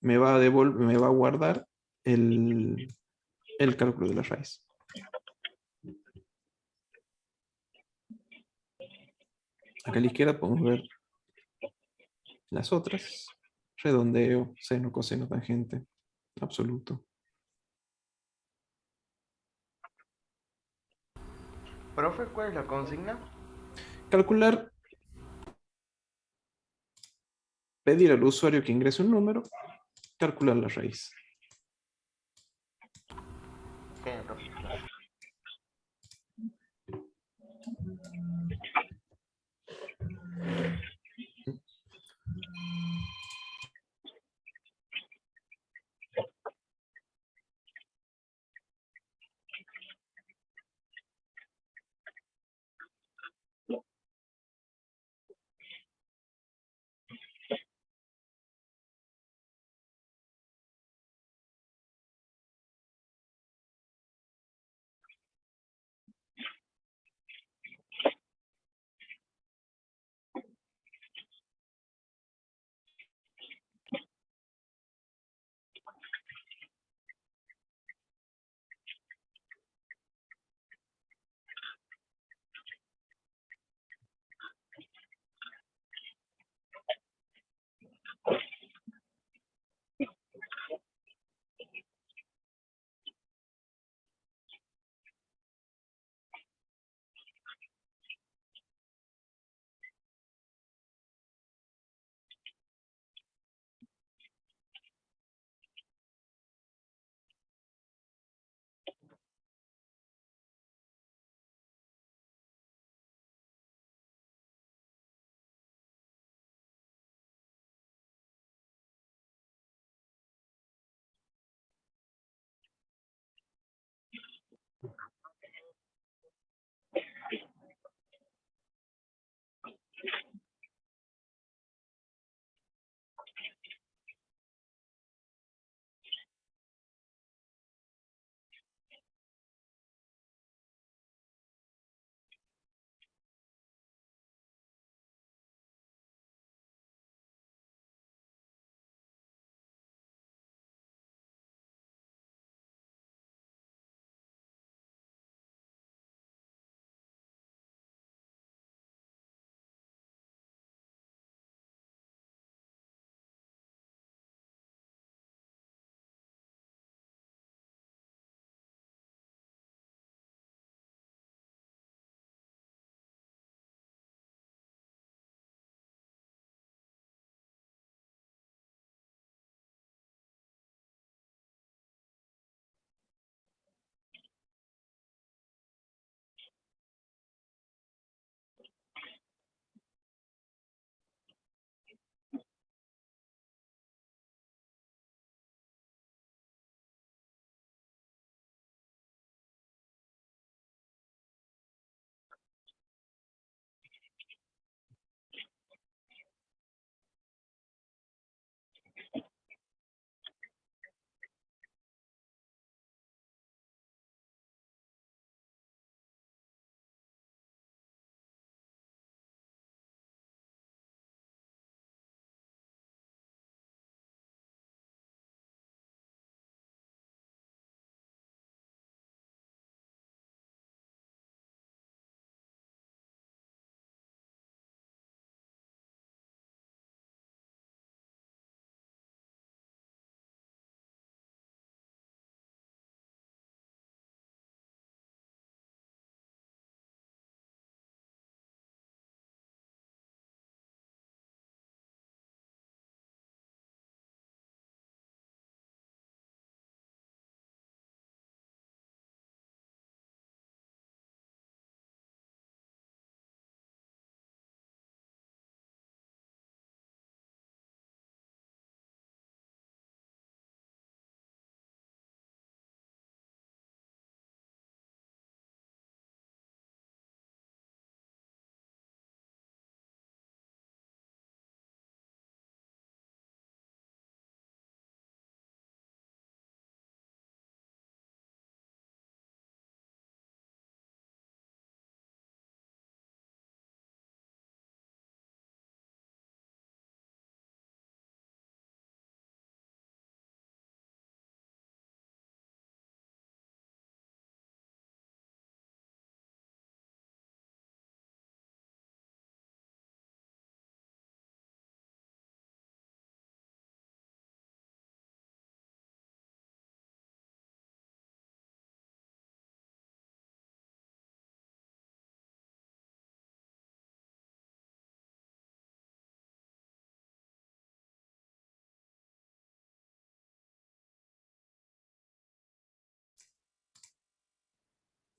me va a guardar el cálculo de la raíz. Acá a la izquierda podemos ver las otras. Redondeo, seno, coseno, tangente, absoluto. Profe, ¿cuál es la consigna? Calcular, pedir al usuario que ingrese un número, calcular la raíz. Genial, profe.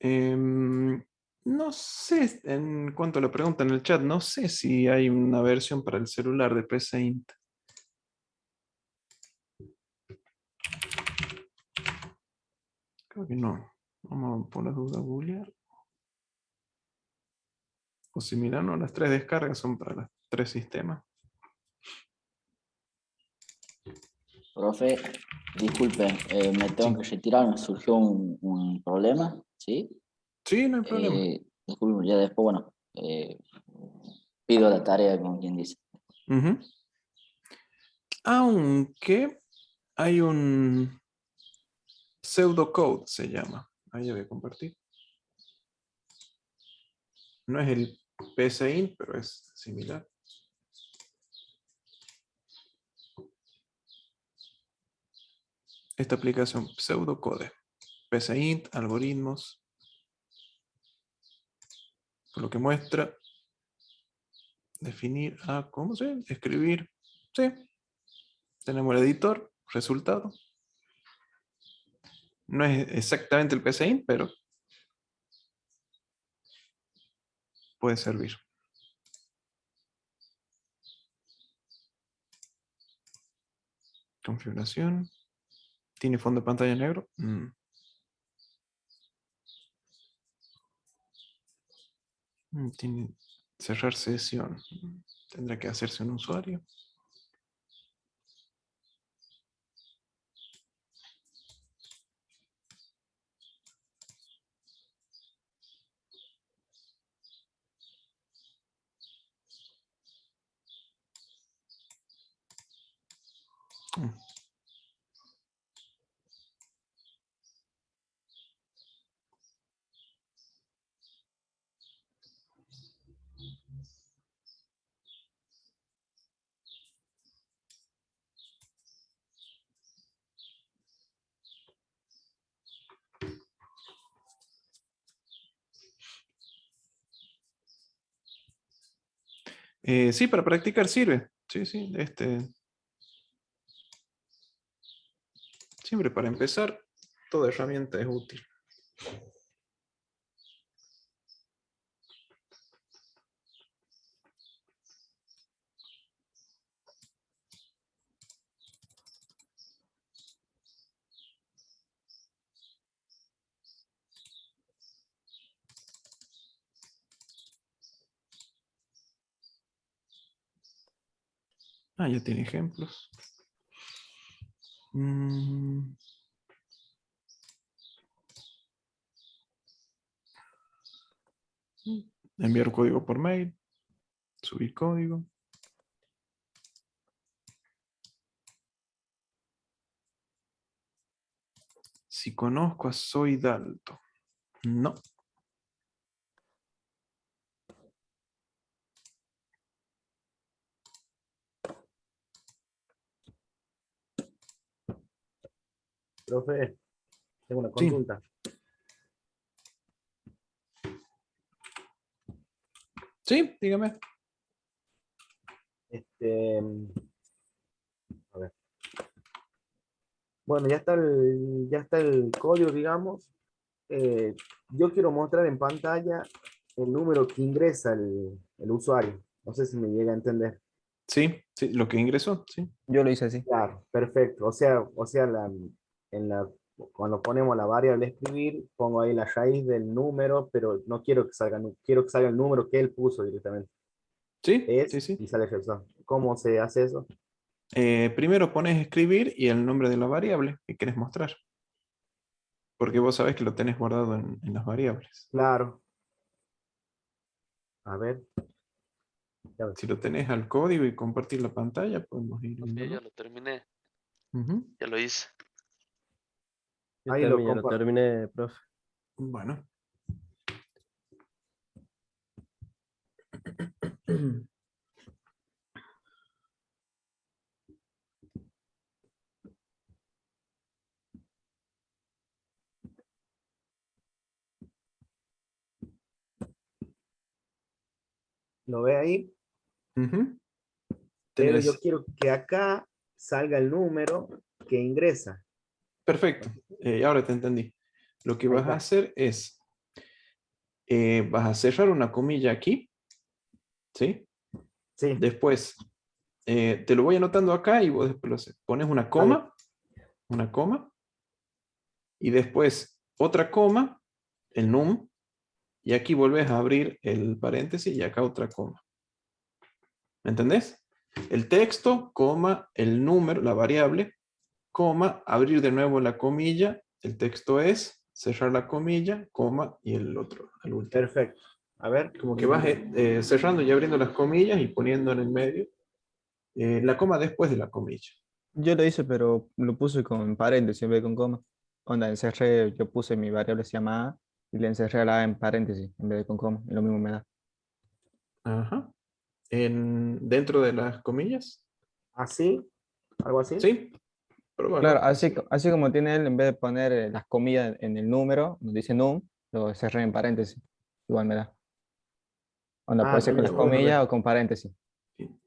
No sé, en cuanto a la pregunta en el chat, no sé si hay una versión para el celular de PCInt. Creo que no. Vamos a poner duda a googlear. O similar, ¿no? Las 3 descargas son para los 3 sistemas. Profe, disculpe, me tengo que retirar, me surgió un problema, ¿sí? Sí, no hay problema. Disculpe, ya después, bueno, pido la tarea, como quien dice. Ujú. Aunque hay un pseudocode, se llama. Ahí voy a compartir. No es el PCInt, pero es similar. Esta aplicación pseudocode. PCInt, algoritmos. Por lo que muestra definir a, ¿cómo se? Escribir. Sí. Tenemos el editor, resultado. No es exactamente el PCInt, pero puede servir. Configuración. ¿Tiene fondo de pantalla negro? Tiene cerrar sesión. Tendrá que hacerse un usuario. Sí, para practicar sirve. Sí, sí. Siempre para empezar, toda herramienta es útil. Ya tiene ejemplos. Enviar código por mail. Subir código. Si conozco a Soy Dalto. No. Profe, tengo una Sí. consulta. Sí, dígame. A ver. Bueno, ya está el código, digamos. Yo quiero mostrar en pantalla el número que ingresa el usuario. No sé si me llega a entender. Sí, sí, lo que ingresó, sí. Yo lo hice así. Claro, perfecto. O sea, cuando ponemos la variable escribir, pongo ahí la raíz del número, pero no quiero que salga, quiero que salga el número que él puso directamente. Sí, Es sí. y sale el resultado. ¿Cómo se hace eso? Primero pones escribir y el nombre de la variable que quieres mostrar. Porque vos sabés que lo tenés guardado en las variables. Claro. A ver. Si lo tenés al código y compartir la pantalla, podemos ir Ya viéndolo. lo terminé. Ujú. Ya lo hice. Ahí Yo lo también ya lo comparto. terminé, profe. Bueno. ¿Lo ve ahí? Ujú. Pero Tenés- yo quiero que acá salga el número que ingresa. Perfecto. Ahora te entendí. Lo que Ahí vas a está. hacer es vas a cerrar una comilla aquí, ¿sí? Sí. Después, te lo voy anotando acá y vos después lo haces. Pones una coma, y después otra coma, el num, y aquí vuelves a abrir el paréntesis y acá otra coma. ¿Me entendés? El texto, coma, el número, la variable, coma, abrir de nuevo la comilla, el texto es, cerrar la comilla, coma, y el otro, el último. Perfecto. A ver. Como que vas cerrando y abriendo las comillas y poniendo en el medio la coma después de la comilla. Yo lo hice, pero lo puse con paréntesis en vez de con coma. Onda, encerré, yo puse mi variable se llama A y le encerré la A en paréntesis en vez de con coma. Y lo mismo me da. Ajá. Dentro de las comillas. ¿Así? ¿Algo así? Sí. Pruébalo. Claro, así como tiene él, en vez de poner las comillas en el número, nos dice num, lo cerré en paréntesis. Igual me da. Onda, puede ser con las comillas o con paréntesis.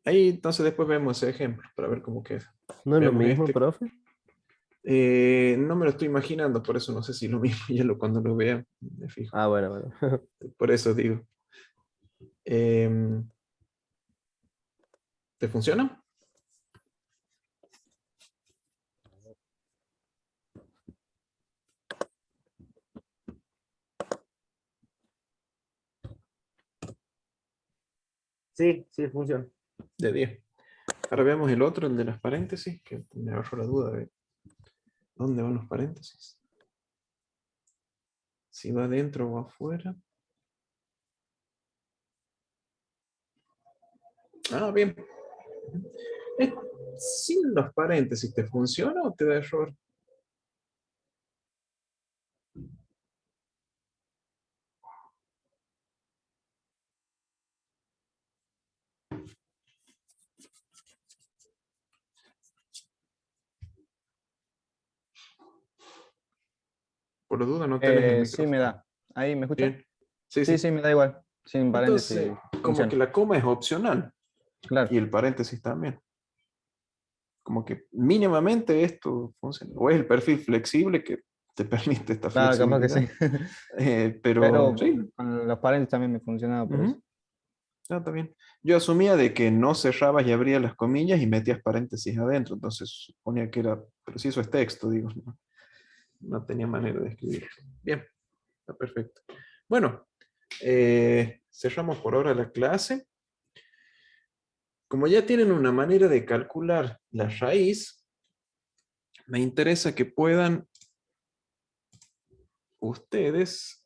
Ahí entonces después vemos ese ejemplo para ver cómo queda. ¿No es lo Vemos mismo, profe? No me lo estoy imaginando, por eso no sé si es lo mismo. Ya cuando lo vea me fijo. Ah, bueno, bueno. Por eso digo. ¿Te funciona? Sí, sí, funciona. De 10. Ahora veamos el otro, el de las paréntesis, que me agarró la duda de dónde van los paréntesis. Si va adentro o afuera. Ah, bien. ¿Sin los paréntesis te funciona o te da error? Por la duda no tenés el micrófono. Sí, me da. Ahí, ¿me escucha? Bien. Sí, Sí, sí, me da igual. Sin paréntesis. Entonces, como funciona. que la coma es opcional. Claro. Y el paréntesis también. Como que mínimamente esto funciona. O es el perfil flexible que te permite esta Claro, capaz que flexibilidad. sí. Pero sí. Con los paréntesis también me funcionaba por eso. Ah, está bien. Yo asumía de que no cerrabas y abrías las comillas y metías paréntesis adentro. Entonces suponía que era... Pero si eso es texto, digo. No tenía manera de escribirlo. Bien. Está perfecto. Bueno. Cerramos por ahora la clase. Como ya tienen una manera de calcular la raíz, me interesa que puedan ustedes,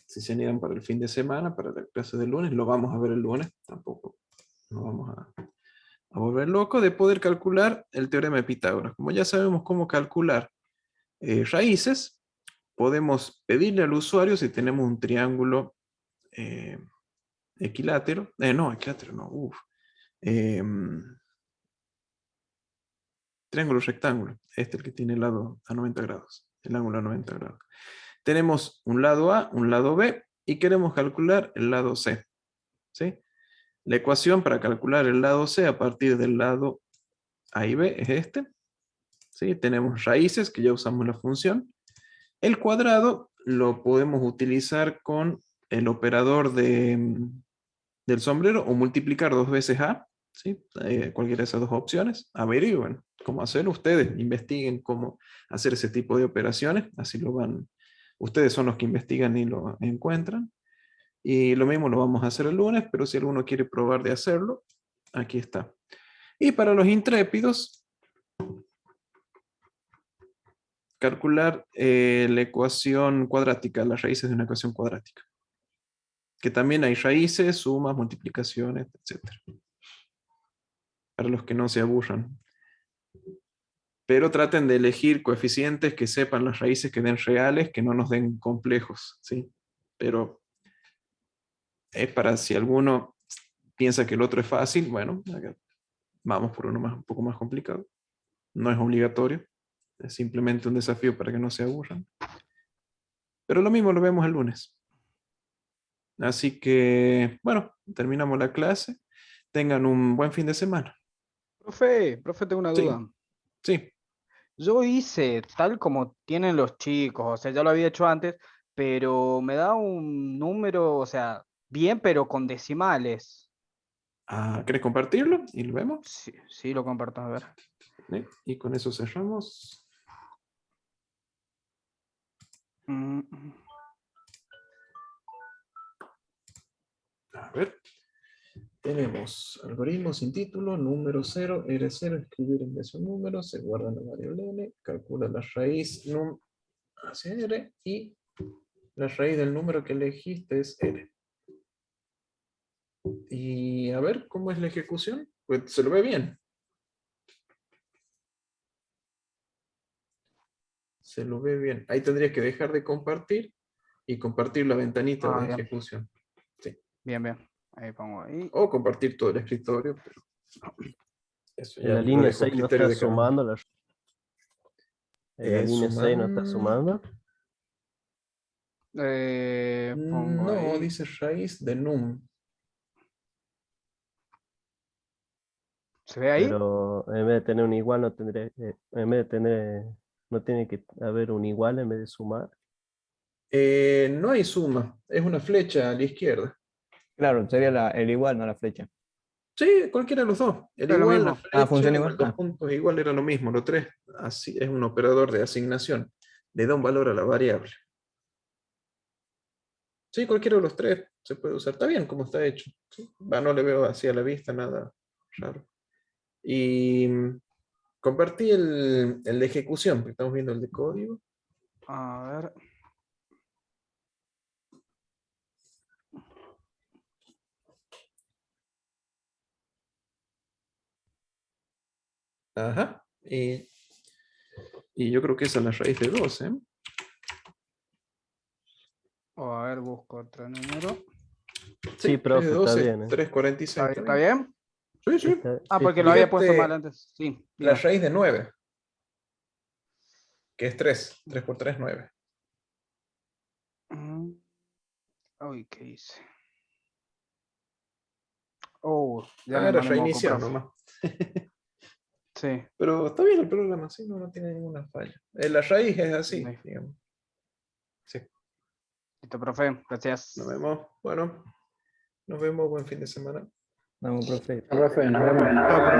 si se niegan para el fin de semana, para la clase del lunes, lo vamos a ver el lunes, tampoco nos vamos a volver locos, de poder calcular el teorema de Pitágoras. Como ya sabemos cómo calcular raíces, podemos pedirle al usuario si tenemos un triángulo equilátero, equilátero no, triángulo rectángulo, el que tiene el lado a 90 grados, el ángulo a 90 grados. Tenemos un lado A, un lado B, y queremos calcular el lado C. ¿Sí? La ecuación para calcular el lado C a partir del lado A y B es este. ¿Sí? Tenemos raíces, que ya usamos la función. El cuadrado lo podemos utilizar con el operador del sombrero o multiplicar 2 veces A. ¿Sí? Cualquiera de esas dos opciones. Averigüen cómo hacerlo. Ustedes investiguen cómo hacer ese tipo de operaciones. Así lo van. Ustedes son los que investigan y lo encuentran. Y lo mismo lo vamos a hacer el lunes, pero si alguno quiere probar de hacerlo, aquí está. Y para los intrépidos, calcular la ecuación cuadrática, las raíces de una ecuación cuadrática. Que también hay raíces, sumas, multiplicaciones, etc. Para los que no se aburran. Pero traten de elegir coeficientes que sepan las raíces que den reales, que no nos den complejos, ¿sí? Pero es para si alguno piensa que el otro es fácil, bueno, vamos por uno un poco más complicado. No es obligatorio, es simplemente un desafío para que no se aburran. Pero lo mismo lo vemos el lunes. Así que, bueno, terminamos la clase. Tengan un buen fin de semana. Profe, tengo una Sí. duda. Sí. Yo hice tal como tienen los chicos, o sea, ya lo había hecho antes, pero me da un número, o sea, bien, pero con decimales. ¿Querés compartirlo? Y lo vemos. Sí, sí, lo comparto, a ver. Y con eso cerramos. A ver. Tenemos algoritmo sin título, número 0, R0, escribir en vez de un número, se guarda en la variable n, calcula la raíz num hacia r y la raíz del número que elegiste es r. Y a ver, ¿cómo es la ejecución? Pues se lo ve bien. Se lo ve bien. Ahí tendría que dejar de compartir y compartir la ventanita de Bien. ejecución. Sí. Bien, bien. Ahí pongo ahí. O compartir todo el escritorio, pero eso En ya la lo línea dejo a 6 no criterio está de cada uno. sumando. En la línea 6 no está sumando. Pongo No, ahí. dice raíz de num. ¿Se ve ahí? Pero en vez de tener un igual, no tendría, en vez de tener, no tiene que haber un igual en vez de sumar. No hay suma, es una flecha a la izquierda. Claro, sería el igual, no la flecha. Sí, cualquiera de los dos. El Es lo igual, mismo. la flecha, ¿funciona o igual? el dos puntos igual era lo mismo. Los tres, así es un operador de asignación. Le da un valor a la variable. Sí, cualquiera de los tres se puede usar. Está bien como está hecho. ¿Sí? No le veo así a la vista nada raro. Y compartí el de ejecución, porque estamos viendo el de código. A ver. Ajá. Y yo creo que esa es la raíz de 2, ¿eh? O a ver, busco otro número. Sí, profe, está 12, bien. 346. ¿Está bien? Sí, sí. Porque sí. lo había puesto Fíjate, mal antes. Sí. la Diga. raíz de 9, que es 3. 3 por 3, 9. Uy, ¿qué hice? Oh, ya me Era mandé moco, reiniciar profe. nomás. Sí. Pero está bien el programa, sí, no tiene ninguna falla. La raíz es así, Sí. digamos. Sí. Listo, profe. Gracias. Nos vemos. Bueno, nos vemos. Buen fin de semana. No, profe. Profe, nos vemos. Chao, profe.